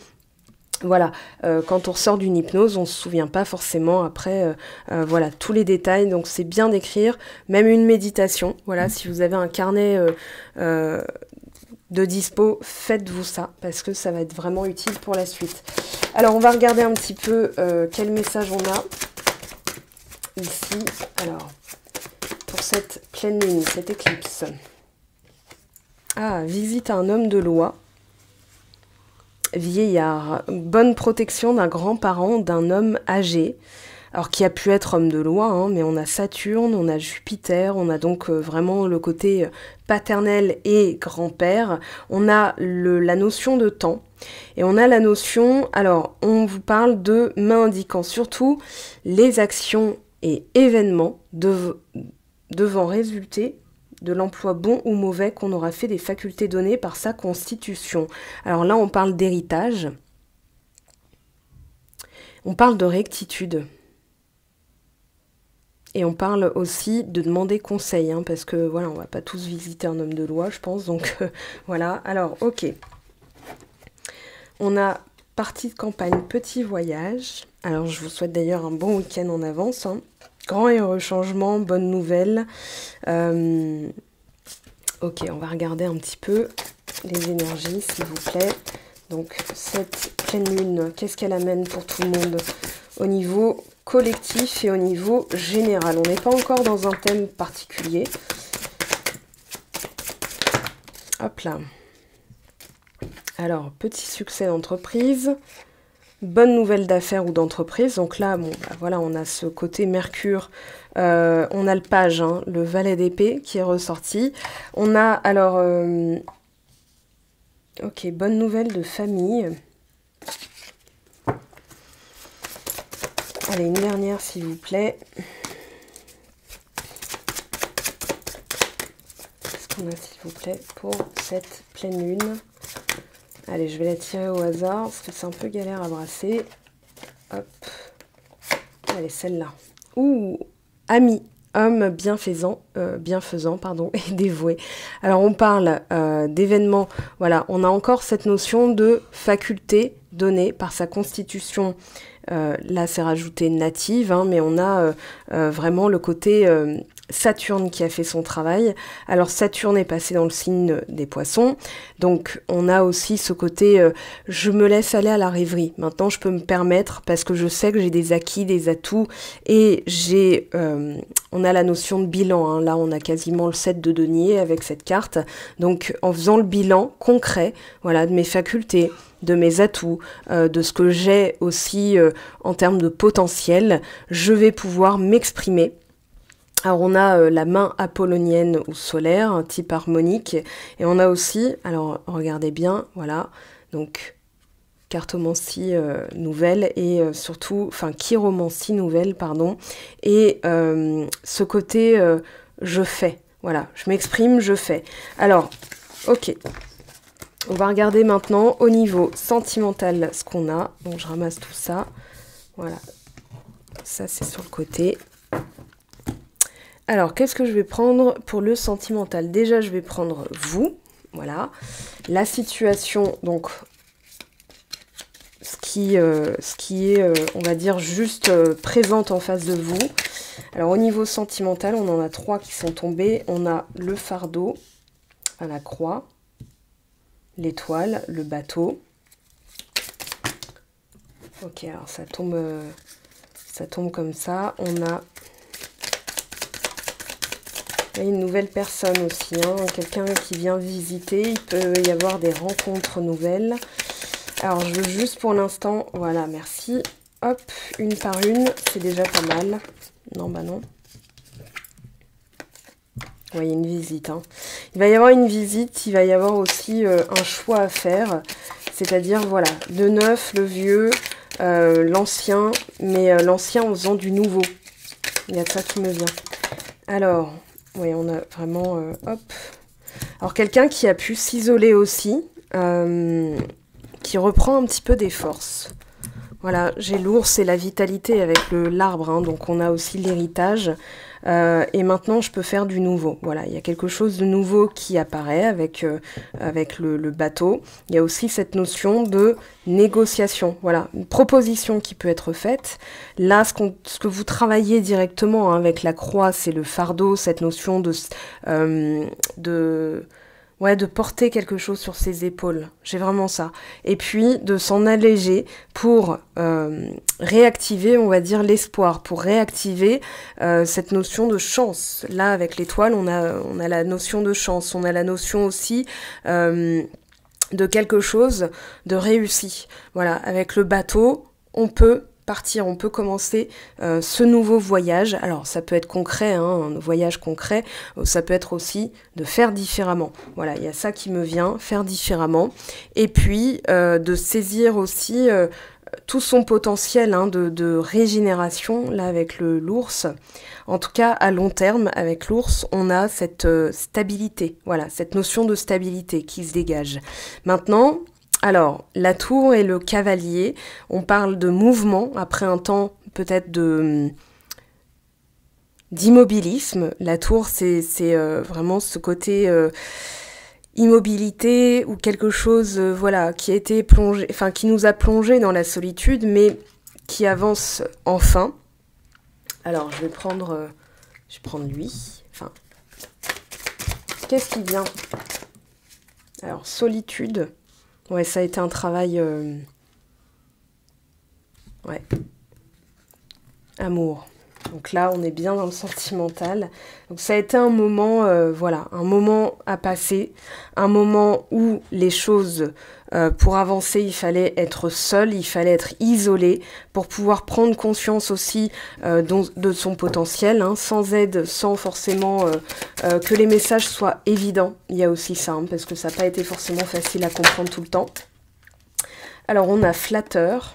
[SPEAKER 1] voilà, quand on ressort d'une hypnose, on se souvient pas forcément après, tous les détails, donc c'est bien d'écrire, même une méditation, voilà, si vous avez un carnet de dispo, faites-vous ça, parce que ça va être vraiment utile pour la suite. Alors, on va regarder un petit peu quel message on a ici. Alors, pour cette pleine lune, cette éclipse. Ah, visite à un homme de loi. Vieillard. Bonne protection d'un grand-parent, d'un homme âgé. Alors, qui a pu être homme de loi, hein, mais on a Saturne, on a Jupiter, on a donc vraiment le côté paternel et grand-père. On a la notion de temps, et on a la notion, alors, on vous parle de main indiquant surtout les actions et événements devant résulter de l'emploi bon ou mauvais qu'on aura fait des facultés données par sa constitution. Alors là, on parle d'héritage, on parle de rectitude. Et on parle aussi de demander conseil, hein, parce que voilà, on va pas tous visiter un homme de loi, je pense, donc voilà. Alors, ok. On a partie de campagne, petit voyage. Alors, je vous souhaite d'ailleurs un bon week-end en avance. Hein. Grand et heureux changement, bonne nouvelle. Ok, on va regarder un petit peu les énergies, s'il vous plaît. Donc, cette pleine lune, qu'est-ce qu'elle amène pour tout le monde au niveau collectif et au niveau général. On n'est pas encore dans un thème particulier. Hop là. Alors, petit succès d'entreprise, bonne nouvelle d'affaires ou d'entreprise. Donc là, bon, bah voilà, on a ce côté Mercure, on a le page, hein, le valet d'épée qui est ressorti. On a alors, ok, bonne nouvelle de famille. Allez, une dernière s'il vous plaît. Qu'est-ce qu'on a s'il vous plaît pour cette pleine lune? Allez, je vais la tirer au hasard, parce que c'est un peu galère à brasser. Hop. Allez, celle-là. Ouh, ami, homme bienfaisant, pardon, et dévoué. Alors, on parle d'événements, voilà, on a encore cette notion de faculté donnée par sa constitution. Là, c'est rajouté native, hein, mais on a vraiment le côté Saturne qui a fait son travail. Alors Saturne est passé dans le signe des poissons, donc on a aussi ce côté je me laisse aller à la rêverie. Maintenant je peux me permettre, parce que je sais que j'ai des acquis, des atouts, et j'ai on a la notion de bilan, hein. Là on a quasiment le 7 de denier avec cette carte, donc en faisant le bilan concret, voilà, de mes facultés, de mes atouts, de ce que j'ai aussi en termes de potentiel, je vais pouvoir m'exprimer. Alors on a la main apollonienne ou solaire, un type harmonique, et on a aussi, alors regardez bien, voilà, donc cartomancie nouvelle, et surtout, enfin chiromancie nouvelle, pardon, et ce côté je fais, voilà, je m'exprime, je fais. Alors, ok, on va regarder maintenant au niveau sentimental ce qu'on a, donc je ramasse tout ça, voilà, ça c'est sur le côté. Alors, qu'est-ce que je vais prendre pour le sentimental? Déjà, je vais prendre vous, voilà. La situation, donc, ce qui est, on va dire, juste présente en face de vous. Alors, au niveau sentimental, on en a 3 qui sont tombés. On a le fardeau, à la croix, l'étoile, le bateau. Ok, alors ça tombe comme ça. On a une nouvelle personne aussi, hein, quelqu'un qui vient visiter, il peut y avoir des rencontres nouvelles. Alors je veux juste pour l'instant, voilà, merci, hop, une par une, c'est déjà pas mal. Non, bah non. Oui, il y a une visite, hein. Il va y avoir une visite, il va y avoir aussi un choix à faire, c'est-à-dire, voilà, le neuf, le vieux, l'ancien, mais l'ancien en faisant du nouveau. Il y a ça qui me vient. Alors... oui, on a vraiment... hop. Alors, quelqu'un qui a pu s'isoler aussi, qui reprend un petit peu des forces. Voilà, j'ai l'ours et la vitalité avec l'arbre, hein, donc on a aussi l'héritage. Et maintenant, je peux faire du nouveau. Voilà, il y a quelque chose de nouveau qui apparaît avec le bateau. Il y a aussi cette notion de négociation. Voilà, une proposition qui peut être faite. Là, ce que vous travaillez directement, hein, avec la croix, c'est le fardeau, cette notion de porter quelque chose sur ses épaules. J'ai vraiment ça. Et puis, de s'en alléger pour réactiver, on va dire, l'espoir, pour réactiver cette notion de chance. Là, avec l'étoile, on a la notion de chance. On a la notion aussi de quelque chose de réussi. Voilà, avec le bateau, on peut partir, on peut commencer ce nouveau voyage. Alors ça peut être concret, hein, un voyage concret, ça peut être aussi de faire différemment. Voilà, il y a ça qui me vient, faire différemment. Et puis de saisir aussi tout son potentiel, hein, de régénération, là avec l'ours. En tout cas, à long terme, avec l'ours, on a cette stabilité, voilà, cette notion de stabilité qui se dégage. Maintenant... alors, la tour et le cavalier, on parle de mouvement, après un temps peut-être d'immobilisme. La tour, c'est vraiment ce côté immobilité ou quelque chose voilà, qui a été plongé, enfin qui nous a plongé dans la solitude, mais qui avance enfin. Alors, je vais prendre lui. Enfin, qu'est-ce qui vient? Alors, solitude. Ouais, ça a été un travail Ouais. Amour. Donc là, on est bien dans le sentimental. Donc ça a été un moment, voilà, un moment à passer, un moment où les choses, pour avancer, il fallait être seul, il fallait être isolé, pour pouvoir prendre conscience aussi de son potentiel, hein, sans aide, sans forcément que les messages soient évidents. Il y a aussi ça, hein, parce que ça n'a pas été forcément facile à comprendre tout le temps. Alors on a flatteur.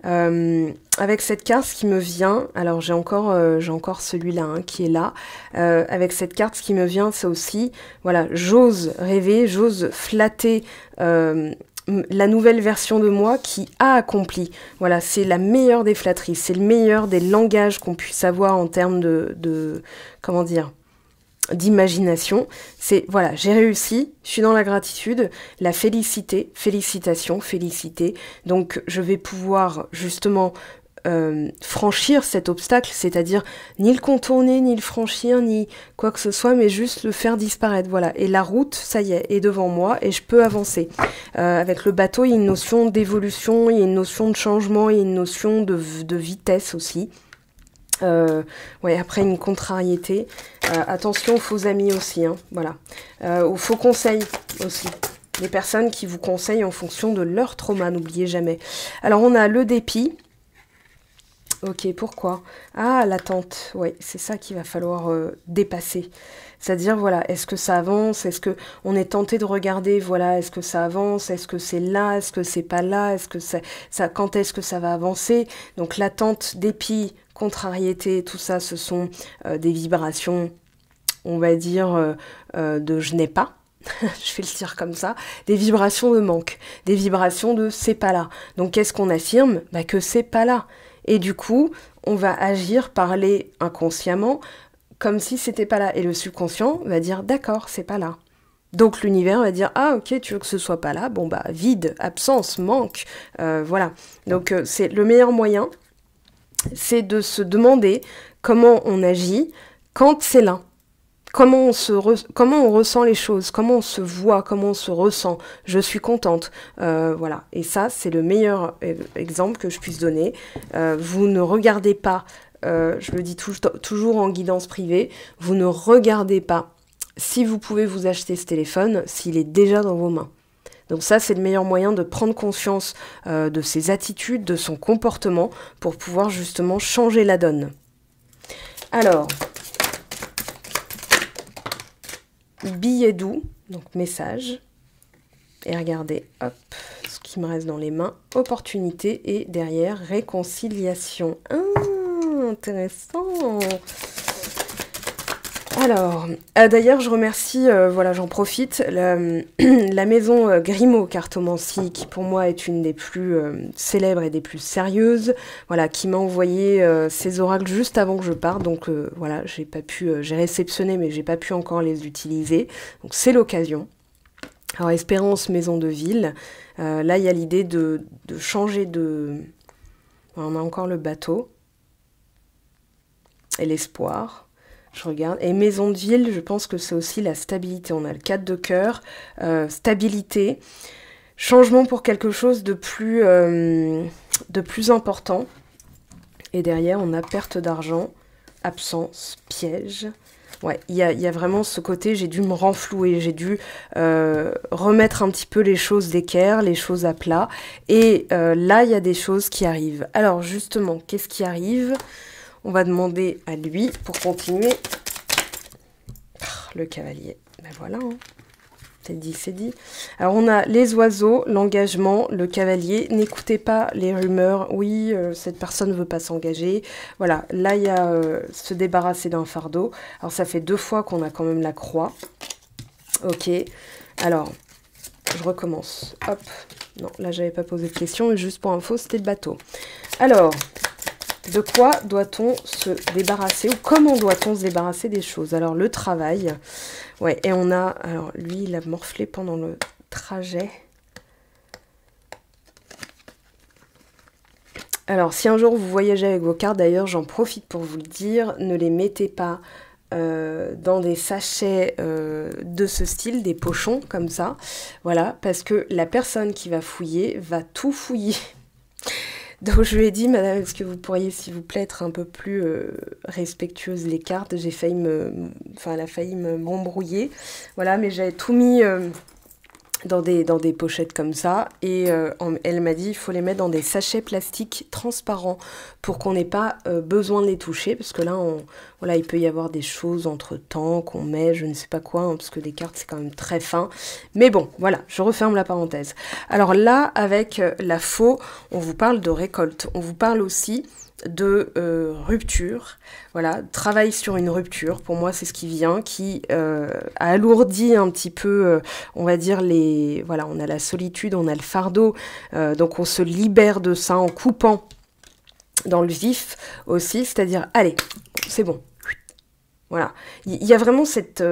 [SPEAKER 1] Avec cette carte, ce qui me vient, alors j'ai encore celui-là hein, qui est là, avec cette carte, ce qui me vient, c'est aussi, voilà, j'ose rêver, j'ose flatter la nouvelle version de moi qui a accompli. Voilà, c'est la meilleure des flatteries, c'est le meilleur des langages qu'on puisse avoir en termes de comment dire, d'imagination. C'est, voilà, j'ai réussi, je suis dans la gratitude, la félicité, félicitations, félicité. Donc, je vais pouvoir, justement, franchir cet obstacle, c'est-à-dire ni le contourner, ni le franchir, ni quoi que ce soit, mais juste le faire disparaître, voilà. Et la route, ça y est devant moi, et je peux avancer. Avec le bateau, il y a une notion d'évolution, il y a une notion de changement, il y a une notion de vitesse aussi. Ouais, après une contrariété. Attention aux faux amis aussi, hein, voilà. Aux faux conseils aussi. Les personnes qui vous conseillent en fonction de leur trauma, n'oubliez jamais. Alors on a le dépit. Ok, pourquoi? Ah, l'attente, ouais, c'est ça qu'il va falloir dépasser. C'est-à-dire, voilà, est-ce que ça avance? Est-ce que on est tenté de regarder, voilà, est-ce que ça avance? Est-ce que c'est là? Est-ce que c'est pas là? Est-ce que ça, quand est-ce que ça va avancer? Donc l'attente, dépit, contrariété, tout ça, ce sont des vibrations, on va dire, de je n'ai pas. Je vais le dire comme ça, des vibrations de manque, des vibrations de c'est pas là. Donc qu'est-ce qu'on affirme? Bah que c'est pas là. Et du coup, on va agir, parler inconsciemment, comme si c'était pas là. Et le subconscient va dire d'accord, c'est pas là. Donc l'univers va dire ah ok, tu veux que ce soit pas là, bon bah vide, absence, manque, voilà. Donc c'est le meilleur moyen, c'est de se demander comment on agit quand c'est là. Comment on ressent les choses, comment on se voit, comment on se ressent, je suis contente, voilà. Et ça, c'est le meilleur exemple que je puisse donner. Vous ne regardez pas, je le dis toujours en guidance privée, vous ne regardez pas si vous pouvez vous acheter ce téléphone, s'il est déjà dans vos mains. Donc ça, c'est le meilleur moyen de prendre conscience de ses attitudes, de son comportement, pour pouvoir justement changer la donne. Alors... billet doux, donc message, et regardez, hop, ce qui me reste dans les mains, opportunité, et derrière, réconciliation. Ah, intéressant. Alors, d'ailleurs, je remercie, voilà, j'en profite, la maison Grimaud Cartomancie, qui pour moi est une des plus célèbres et des plus sérieuses, voilà, qui m'a envoyé ces oracles juste avant que je parte, donc voilà, j'ai pas pu, j'ai réceptionné, mais j'ai pas pu encore les utiliser, donc c'est l'occasion. Alors, Espérance Maison de Ville, là, il y a l'idée de changer de... On a encore le bateau, et l'espoir. Je regarde. Et Maison de Ville, je pense que c'est aussi la stabilité. On a le 4 de cœur, stabilité, changement pour quelque chose de plus important. Et derrière, on a perte d'argent, absence, piège. Ouais, il y a vraiment ce côté, j'ai dû me renflouer, j'ai dû remettre un petit peu les choses d'équerre, les choses à plat. Et là, il y a des choses qui arrivent. Alors justement, qu'est-ce qui arrive ? On va demander à lui pour continuer. Le cavalier. Ben voilà, hein. C'est dit, c'est dit. Alors on a les oiseaux, l'engagement, le cavalier. N'écoutez pas les rumeurs. Oui, cette personne ne veut pas s'engager. Voilà, là il y a se débarrasser d'un fardeau. Alors ça fait 2 fois qu'on a quand même la croix. Ok, alors je recommence. Hop, non, là j'avais pas posé de question. Juste pour info, c'était le bateau. Alors... de quoi doit-on se débarrasser ou comment doit-on se débarrasser des choses? Alors, le travail. Ouais, et on a... alors, lui, il a morflé pendant le trajet. Alors, si un jour vous voyagez avec vos cartes, d'ailleurs, j'en profite pour vous le dire, ne les mettez pas dans des sachets de ce style, des pochons, comme ça. Voilà, parce que la personne qui va fouiller va tout fouiller. Donc je lui ai dit, madame, est-ce que vous pourriez, s'il vous plaît, être un peu plus respectueuse des cartes? J'ai failli enfin, elle a failli m'embrouiller. Voilà, mais j'avais tout mis dans des pochettes comme ça. Et elle m'a dit, il faut les mettre dans des sachets plastiques transparents pour qu'on n'ait pas besoin de les toucher. Parce que là, voilà, il peut y avoir des choses entre-temps qu'on met, je ne sais pas quoi, hein, parce que des cartes, c'est quand même très fin. Mais bon, voilà, je referme la parenthèse. Alors là, avec la faux, on vous parle de récolte. On vous parle aussi de rupture, voilà, travail sur une rupture, pour moi c'est ce qui vient, qui alourdit un petit peu, on va dire, voilà, on a la solitude, on a le fardeau, donc on se libère de ça en coupant dans le vif aussi, c'est-à-dire, allez, c'est bon. Voilà, il y a vraiment cette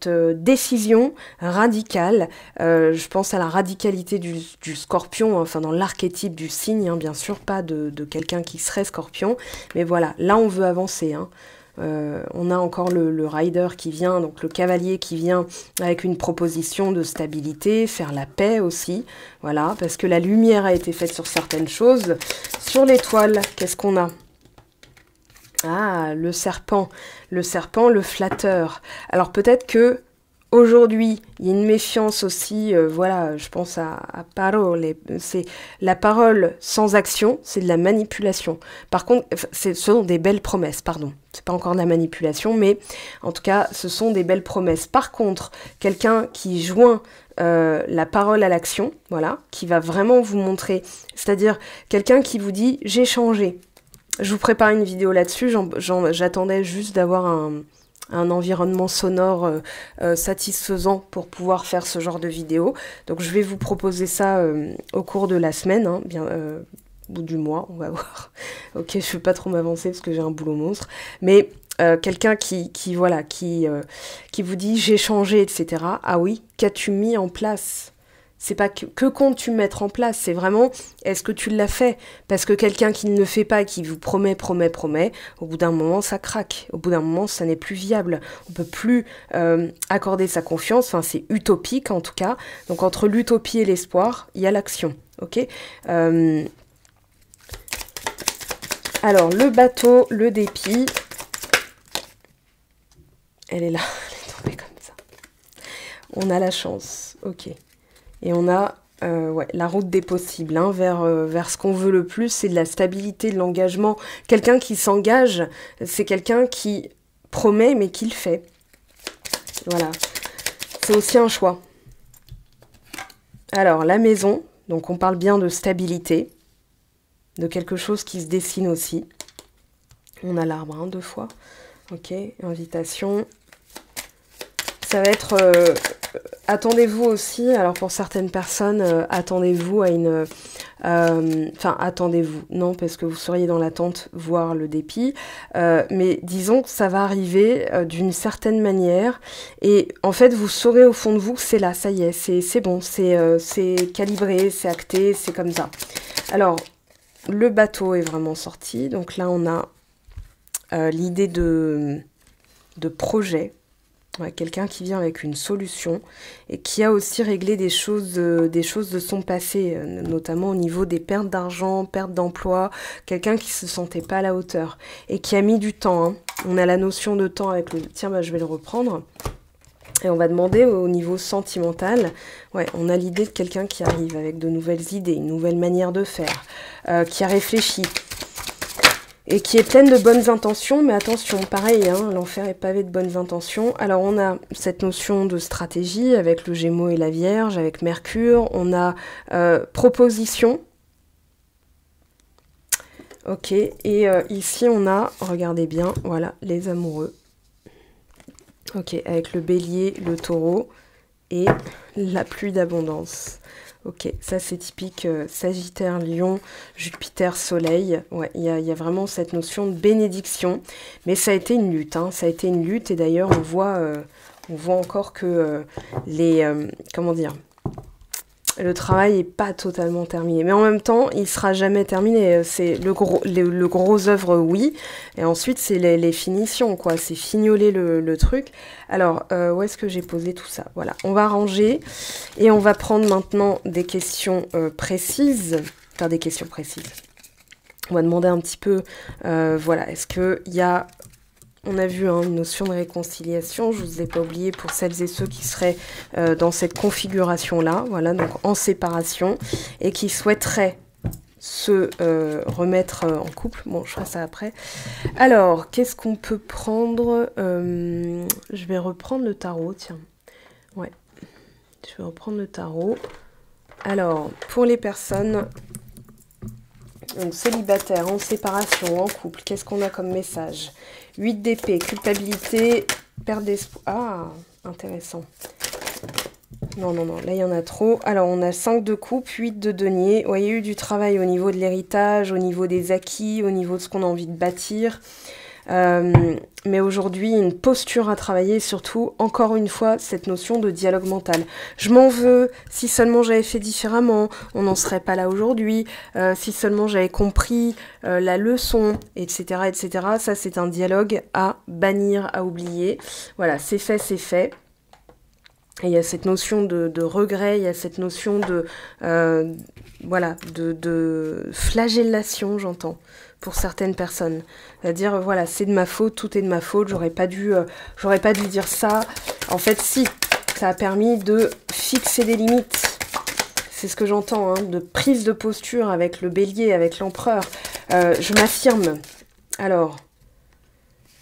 [SPEAKER 1] décision radicale, je pense à la radicalité du scorpion, enfin dans l'archétype du signe, hein, bien sûr, pas de quelqu'un qui serait scorpion, mais voilà, là on veut avancer, hein. On a encore le rider qui vient, donc le cavalier qui vient avec une proposition de stabilité, faire la paix aussi, voilà, parce que la lumière a été faite sur certaines choses. Sur l'étoile, qu'est-ce qu'on a ? Ah, le serpent, le flatteur. Alors peut-être que aujourd'hui, il y a une méfiance aussi, voilà, je pense à parole, c'est la parole sans action, c'est de la manipulation. Par contre, ce sont des belles promesses, pardon. C'est pas encore de la manipulation, mais en tout cas, ce sont des belles promesses. Par contre, quelqu'un qui joint la parole à l'action, voilà, qui va vraiment vous montrer, c'est-à-dire quelqu'un qui vous dit « j'ai changé ». Je vous prépare une vidéo là-dessus, j'attendais juste d'avoir un environnement sonore satisfaisant pour pouvoir faire ce genre de vidéo. Donc je vais vous proposer ça au cours de la semaine, hein, ou du mois, on va voir. Ok, je ne veux pas trop m'avancer parce que j'ai un boulot monstre. Mais quelqu'un qui vous dit « j'ai changé », etc. Ah oui, qu'as-tu mis en place ? C'est pas que comptes-tu mettre en place, c'est vraiment, est-ce que tu l'as fait? Parce que quelqu'un qui ne le fait pas, qui vous promet, au bout d'un moment, ça craque. Au bout d'un moment, ça n'est plus viable. On peut plus accorder sa confiance, enfin, c'est utopique en tout cas. Donc, entre l'utopie et l'espoir, il y a l'action, ok? Alors, le bateau, le dépit. Elle est là, elle est tombée comme ça. On a la chance, ok. Et on a ouais, la route des possibles, hein, vers ce qu'on veut le plus, c'est de la stabilité, de l'engagement. Quelqu'un qui s'engage, c'est quelqu'un qui promet mais qui le fait. Voilà, c'est aussi un choix. Alors, la maison, donc on parle bien de stabilité, de quelque chose qui se dessine aussi. On a l'arbre, hein, 2 fois. Ok, invitation. Ça va être... attendez-vous aussi, alors pour certaines personnes, attendez-vous à une... Enfin, attendez-vous, non, parce que vous seriez dans l'attente, voire le dépit. Mais disons que ça va arriver d'une certaine manière. Et en fait, vous saurez au fond de vous que c'est là, ça y est, c'est bon, c'est calibré, c'est acté, c'est comme ça. Alors, le bateau est vraiment sorti. Donc là, on a l'idée de projet. Ouais, quelqu'un qui vient avec une solution et qui a aussi réglé des choses de son passé, notamment au niveau des pertes d'argent, pertes d'emploi, quelqu'un qui se sentait pas à la hauteur et qui a mis du temps, hein. On a la notion de temps avec le... Tiens, bah, je vais le reprendre. Et on va demander au niveau sentimental, ouais, on a l'idée de quelqu'un qui arrive avec de nouvelles idées, une nouvelle manière de faire, qui a réfléchi. Et qui est pleine de bonnes intentions, mais attention, pareil, hein, l'enfer est pavé de bonnes intentions. Alors on a cette notion de stratégie avec le Gémeaux et la Vierge, avec Mercure, on a proposition. Ok, et ici on a, regardez bien, voilà, les amoureux. Ok, avec le Bélier, le Taureau et la pluie d'abondance. Ok, ça c'est typique Sagittaire, Lion, Jupiter, Soleil. Ouais, il y a vraiment cette notion de bénédiction. Mais ça a été une lutte, hein, ça a été une lutte. Et d'ailleurs, on voit encore que comment dire, le travail n'est pas totalement terminé. Mais en même temps, il ne sera jamais terminé. C'est le gros œuvre, oui. Et ensuite, c'est les finitions, quoi. C'est fignoler le truc. Alors, où est-ce que j'ai posé tout ça? Voilà, on va ranger. Et on va prendre maintenant des questions précises. Enfin, des questions précises. On va demander un petit peu, voilà, est-ce qu'il y a... On a vu une notion de réconciliation, je ne vous ai pas oublié pour celles et ceux qui seraient dans cette configuration-là, voilà, donc en séparation, et qui souhaiteraient se remettre en couple. Bon, je ferai ça après. Alors, qu'est-ce qu'on peut prendre? Je vais reprendre le tarot, tiens. Ouais, je vais reprendre le tarot. Alors, pour les personnes... Donc, célibataire, en séparation, en couple, qu'est-ce qu'on a comme message? 8 d'épée, culpabilité, perte d'espoir. Ah, intéressant. Non, non, non, là, il y en a trop. Alors, on a 5 de coupe, 8 de denier. Ouais, il y a eu du travail au niveau de l'héritage, au niveau des acquis, au niveau de ce qu'on a envie de bâtir. Mais aujourd'hui, une posture à travailler, surtout, encore une fois, cette notion de dialogue mental. Je m'en veux, si seulement j'avais fait différemment, on n'en serait pas là aujourd'hui, si seulement j'avais compris la leçon, etc., etc. Ça, c'est un dialogue à bannir, à oublier. Voilà, c'est fait, c'est fait. Et il y a cette notion de regret, il y a cette notion de, voilà, de flagellation, j'entends, pour certaines personnes. C'est-à-dire, voilà, c'est de ma faute, tout est de ma faute, j'aurais pas dû dire ça. En fait, si, ça a permis de fixer des limites. C'est ce que j'entends, hein, de prise de posture avec le bélier, avec l'empereur. Je m'affirme. Alors...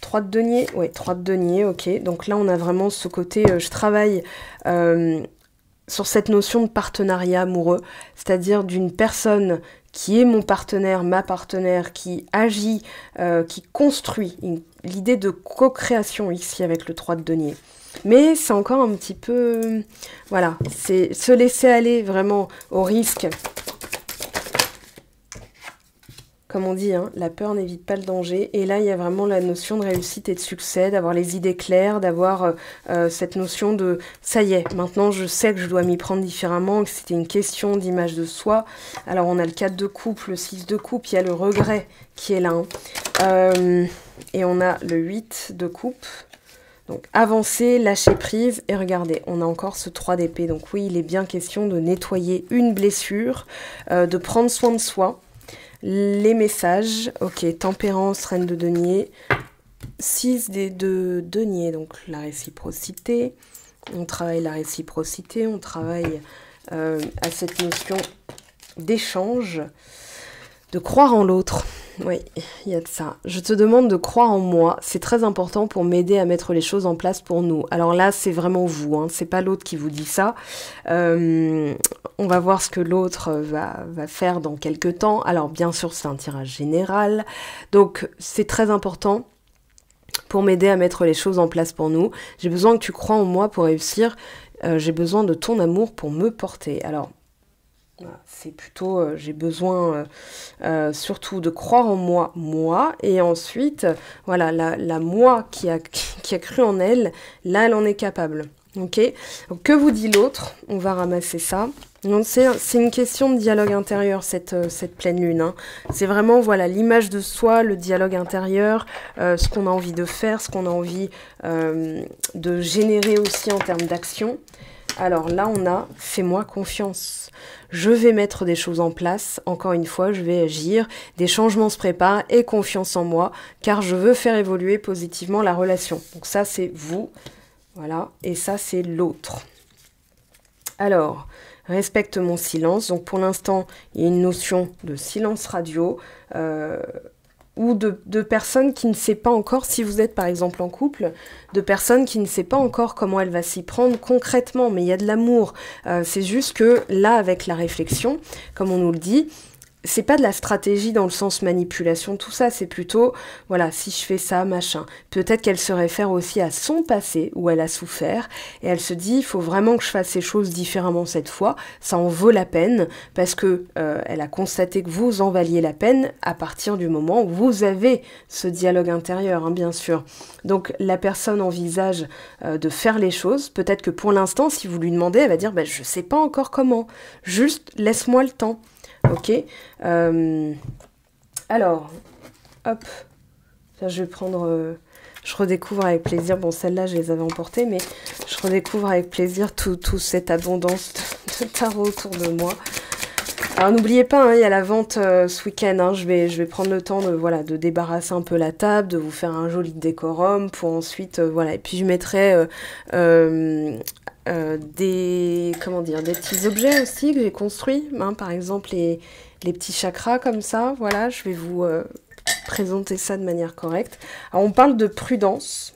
[SPEAKER 1] 3 de denier, ouais, 3 de denier, ok. Donc là, on a vraiment ce côté, je travaille sur cette notion de partenariat amoureux, c'est-à-dire d'une personne qui est mon partenaire, ma partenaire, qui agit, qui construit, l'idée de co-création ici avec le 3 de denier. Mais c'est encore un petit peu, voilà, c'est se laisser aller vraiment au risque. Comme on dit, hein, la peur n'évite pas le danger. Et là, il y a vraiment la notion de réussite et de succès, d'avoir les idées claires, d'avoir cette notion de « ça y est, maintenant je sais que je dois m'y prendre différemment, que c'était une question d'image de soi ». Alors, on a le 4 de coupe, le 6 de coupe, il y a le regret qui est là. Hein. Et on a le 8 de coupe. Donc, avancer, lâcher prise. Et regardez, on a encore ce 3 d'épée. Donc oui, il est bien question de nettoyer une blessure, de prendre soin de soi. Les messages, ok, tempérance, reine de denier, 6 de denier, donc la réciprocité, on travaille la réciprocité, on travaille à cette notion d'échange, de croire en l'autre. Oui, il y a de ça. Je te demande de croire en moi. C'est très important pour m'aider à mettre les choses en place pour nous. Alors là, c'est vraiment vous. Hein. C'est pas l'autre qui vous dit ça. On va voir ce que l'autre va faire dans quelques temps. Alors bien sûr, c'est un tirage général. Donc c'est très important pour m'aider à mettre les choses en place pour nous. J'ai besoin que tu crois en moi pour réussir. J'ai besoin de ton amour pour me porter. Alors... c'est plutôt, j'ai besoin surtout de croire en moi, et ensuite, voilà, la moi qui a cru en elle, là, elle en est capable, ok? Donc, que vous dit l'autre? On va ramasser ça. Donc, c'est une question de dialogue intérieur, cette pleine lune, hein. C'est vraiment, voilà, l'image de soi, le dialogue intérieur, ce qu'on a envie de faire, ce qu'on a envie de générer aussi en termes d'action. Alors là, on a « fais-moi confiance ». Je vais mettre des choses en place, encore une fois, je vais agir, des changements se préparent et confiance en moi, car je veux faire évoluer positivement la relation. Donc ça, c'est vous, voilà, et ça, c'est l'autre. Alors, respecte mon silence. Donc pour l'instant, il y a une notion de silence radio, ou de personnes qui ne sait pas encore, si vous êtes par exemple en couple, de personnes qui ne sait pas encore comment elle va s'y prendre concrètement, mais il y a de l'amour. C'est juste que là, avec la réflexion, comme on nous le dit, c'est pas de la stratégie dans le sens manipulation, tout ça, c'est plutôt, voilà, si je fais ça, machin. Peut-être qu'elle se réfère aussi à son passé, où elle a souffert, et elle se dit, il faut vraiment que je fasse ces choses différemment cette fois, ça en vaut la peine, parce que elle a constaté que vous en valiez la peine à partir du moment où vous avez ce dialogue intérieur, hein, bien sûr. Donc la personne envisage de faire les choses, peut-être que pour l'instant, si vous lui demandez, elle va dire, bah, je sais pas encore comment, juste laisse-moi le temps. Ok, alors, hop, là, je vais prendre, je redécouvre avec plaisir, bon celles-là je les avais emportées, mais je redécouvre avec plaisir toute cette abondance de tarot autour de moi. Alors n'oubliez pas, hein, il y a la vente ce week-end, hein, je vais prendre le temps de, voilà, de débarrasser un peu la table, de vous faire un joli décorum pour ensuite, voilà, et puis je mettrai comment dire, des petits objets aussi que j'ai construits, hein, par exemple les petits chakras comme ça, voilà, je vais vous présenter ça de manière correcte. Alors on parle de prudence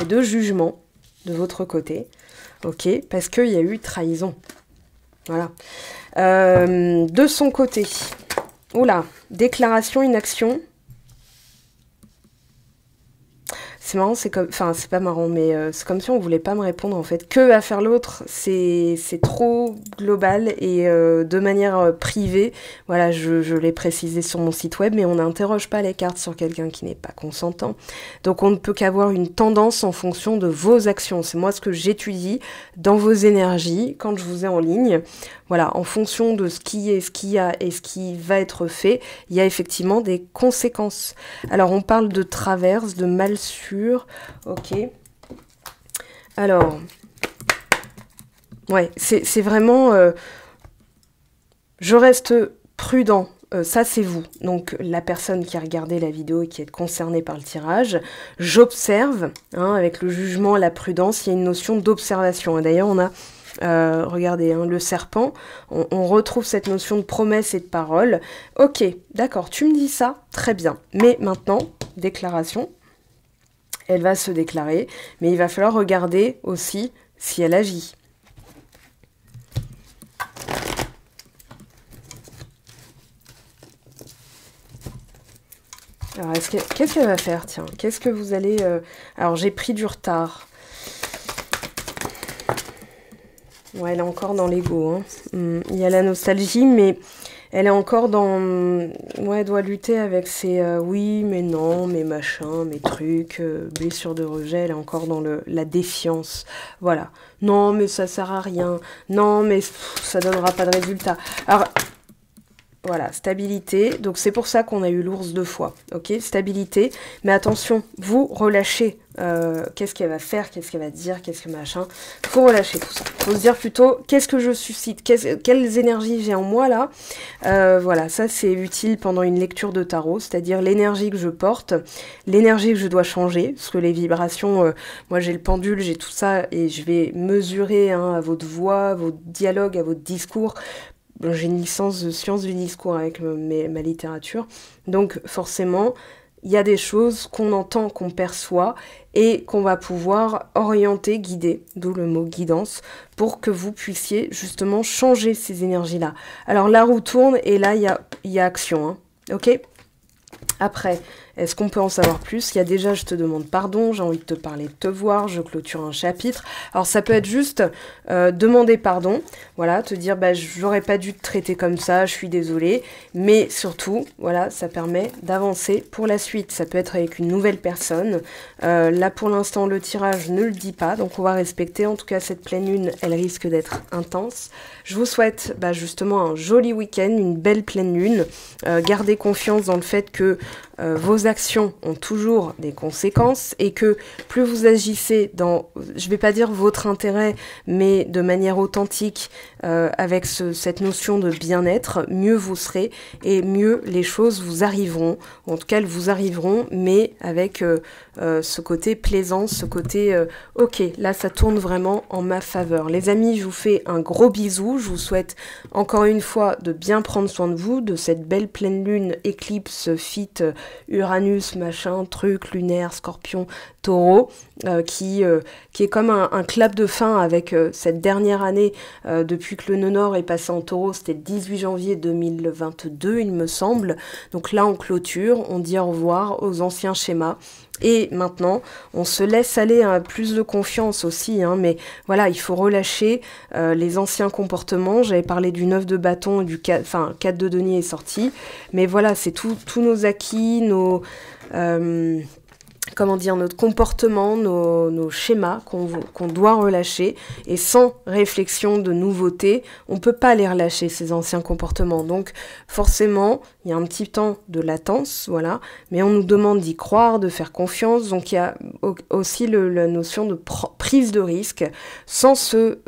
[SPEAKER 1] et de jugement de votre côté, ok, parce qu'il y a eu trahison, voilà. De son côté, oula, déclaration, inaction. C'est marrant, c'est comme, enfin c'est pas marrant, mais c'est comme si on voulait pas me répondre en fait. Que va faire l'autre, c'est trop global et de manière privée. Voilà, je l'ai précisé sur mon site web, mais on n'interroge pas les cartes sur quelqu'un qui n'est pas consentant. Donc on ne peut qu'avoir une tendance en fonction de vos actions. C'est moi ce que j'étudie dans vos énergies quand je vous ai en ligne. Voilà, en fonction de ce qui est, ce qu'il y a et ce qui va être fait, il y a effectivement des conséquences. Alors, on parle de traverse, de mal sûr, ok. Alors, ouais, c'est vraiment... je reste prudent. Ça, c'est vous. Donc, la personne qui a regardé la vidéo et qui est concernée par le tirage. J'observe, hein, avec le jugement, la prudence, il y a une notion d'observation. Et d'ailleurs, on a... regardez, hein, le serpent, on retrouve cette notion de promesse et de parole. Ok, d'accord, tu me dis ça, très bien. Mais maintenant, déclaration, elle va se déclarer, mais il va falloir regarder aussi si elle agit. Alors, qu'est-ce qu'elle va faire, tiens? Qu'est-ce que vous allez... Alors, j'ai pris du retard. Ouais, elle est encore dans l'ego. Hein. Il y a la nostalgie, mais elle est encore dans... Ouais, elle doit lutter avec ses oui, mais non, mes machins, mes trucs, blessures de rejet. Elle est encore dans la défiance. Voilà. Non, mais ça sert à rien. Non, mais ça donnera pas de résultat. Alors... Voilà, stabilité. Donc c'est pour ça qu'on a eu l'ours 2 fois. Ok, stabilité. Mais attention, vous relâchez. Qu'est-ce qu'elle va faire, qu'est-ce qu'elle va dire, qu'est-ce que machin. Faut relâcher tout ça. Faut se dire plutôt, qu'est-ce que je suscite, quelles énergies j'ai en moi là. Voilà, ça c'est utile pendant une lecture de tarot, c'est-à-dire l'énergie que je porte, l'énergie que je dois changer, parce que les vibrations, moi j'ai le pendule, j'ai tout ça, et je vais mesurer hein, à votre voix, à votre dialogue, à votre discours. J'ai une licence de sciences du discours avec ma littérature, donc forcément, il y a des choses qu'on entend, qu'on perçoit, et qu'on va pouvoir orienter, guider, d'où le mot guidance, pour que vous puissiez justement changer ces énergies-là. Alors la roue tourne, et là, il y a action, hein, ok ? Après, est-ce qu'on peut en savoir plus? Il y a déjà, je te demande pardon, j'ai envie de te parler, de te voir, je clôture un chapitre. Alors ça peut être juste demander pardon, voilà, te dire bah j'aurais pas dû te traiter comme ça, je suis désolée, mais surtout, voilà, ça permet d'avancer pour la suite. Ça peut être avec une nouvelle personne. Là pour l'instant le tirage ne le dit pas, donc on va respecter. En tout cas cette pleine lune, elle risque d'être intense. Je vous souhaite bah, justement un joli week-end, une belle pleine lune. Gardez confiance dans le fait que vos actions ont toujours des conséquences et que plus vous agissez dans, je vais pas dire votre intérêt, mais de manière authentique, avec cette notion de bien-être, mieux vous serez et mieux les choses vous arriveront. En tout cas, elles vous arriveront, mais avec ce côté plaisance, ce côté ok, là ça tourne vraiment en ma faveur. Les amis, je vous fais un gros bisou. Je vous souhaite encore une fois de bien prendre soin de vous, de cette belle pleine lune, éclipse, fit, Uranus, machin, truc, lunaire, scorpion, taureau, qui est comme un clap de fin avec cette dernière année, depuis que le nœud nord est passé en taureau, c'était le 18 janvier 2022, il me semble. Donc là, on clôture, on dit au revoir aux anciens schémas. Et maintenant, on se laisse aller à plus de confiance aussi, hein, mais voilà, il faut relâcher les anciens comportements. J'avais parlé du 9 de bâton, 4 de denier est sorti, mais voilà, c'est tous nos acquis, nos... comment dire, notre comportement, nos schémas qu'on doit relâcher, et sans réflexion de nouveauté, on peut pas les relâcher, ces anciens comportements. Donc forcément, il il y a un petit temps de latence, voilà, mais on nous demande d'y croire, de faire confiance, donc il y a aussi la notion de prise de risque, sans se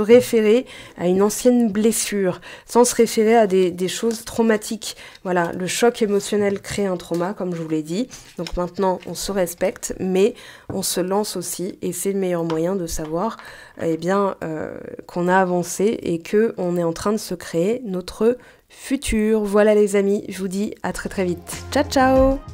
[SPEAKER 1] référer à une ancienne blessure, sans se référer à des choses traumatiques. Voilà, le choc émotionnel crée un trauma, comme je vous l'ai dit, donc maintenant on se respecte, mais on se lance aussi, et c'est le meilleur moyen de savoir qu'on a avancé et qu'on est en train de se créer notre futur. Voilà les amis, je vous dis à très très vite. Ciao ciao!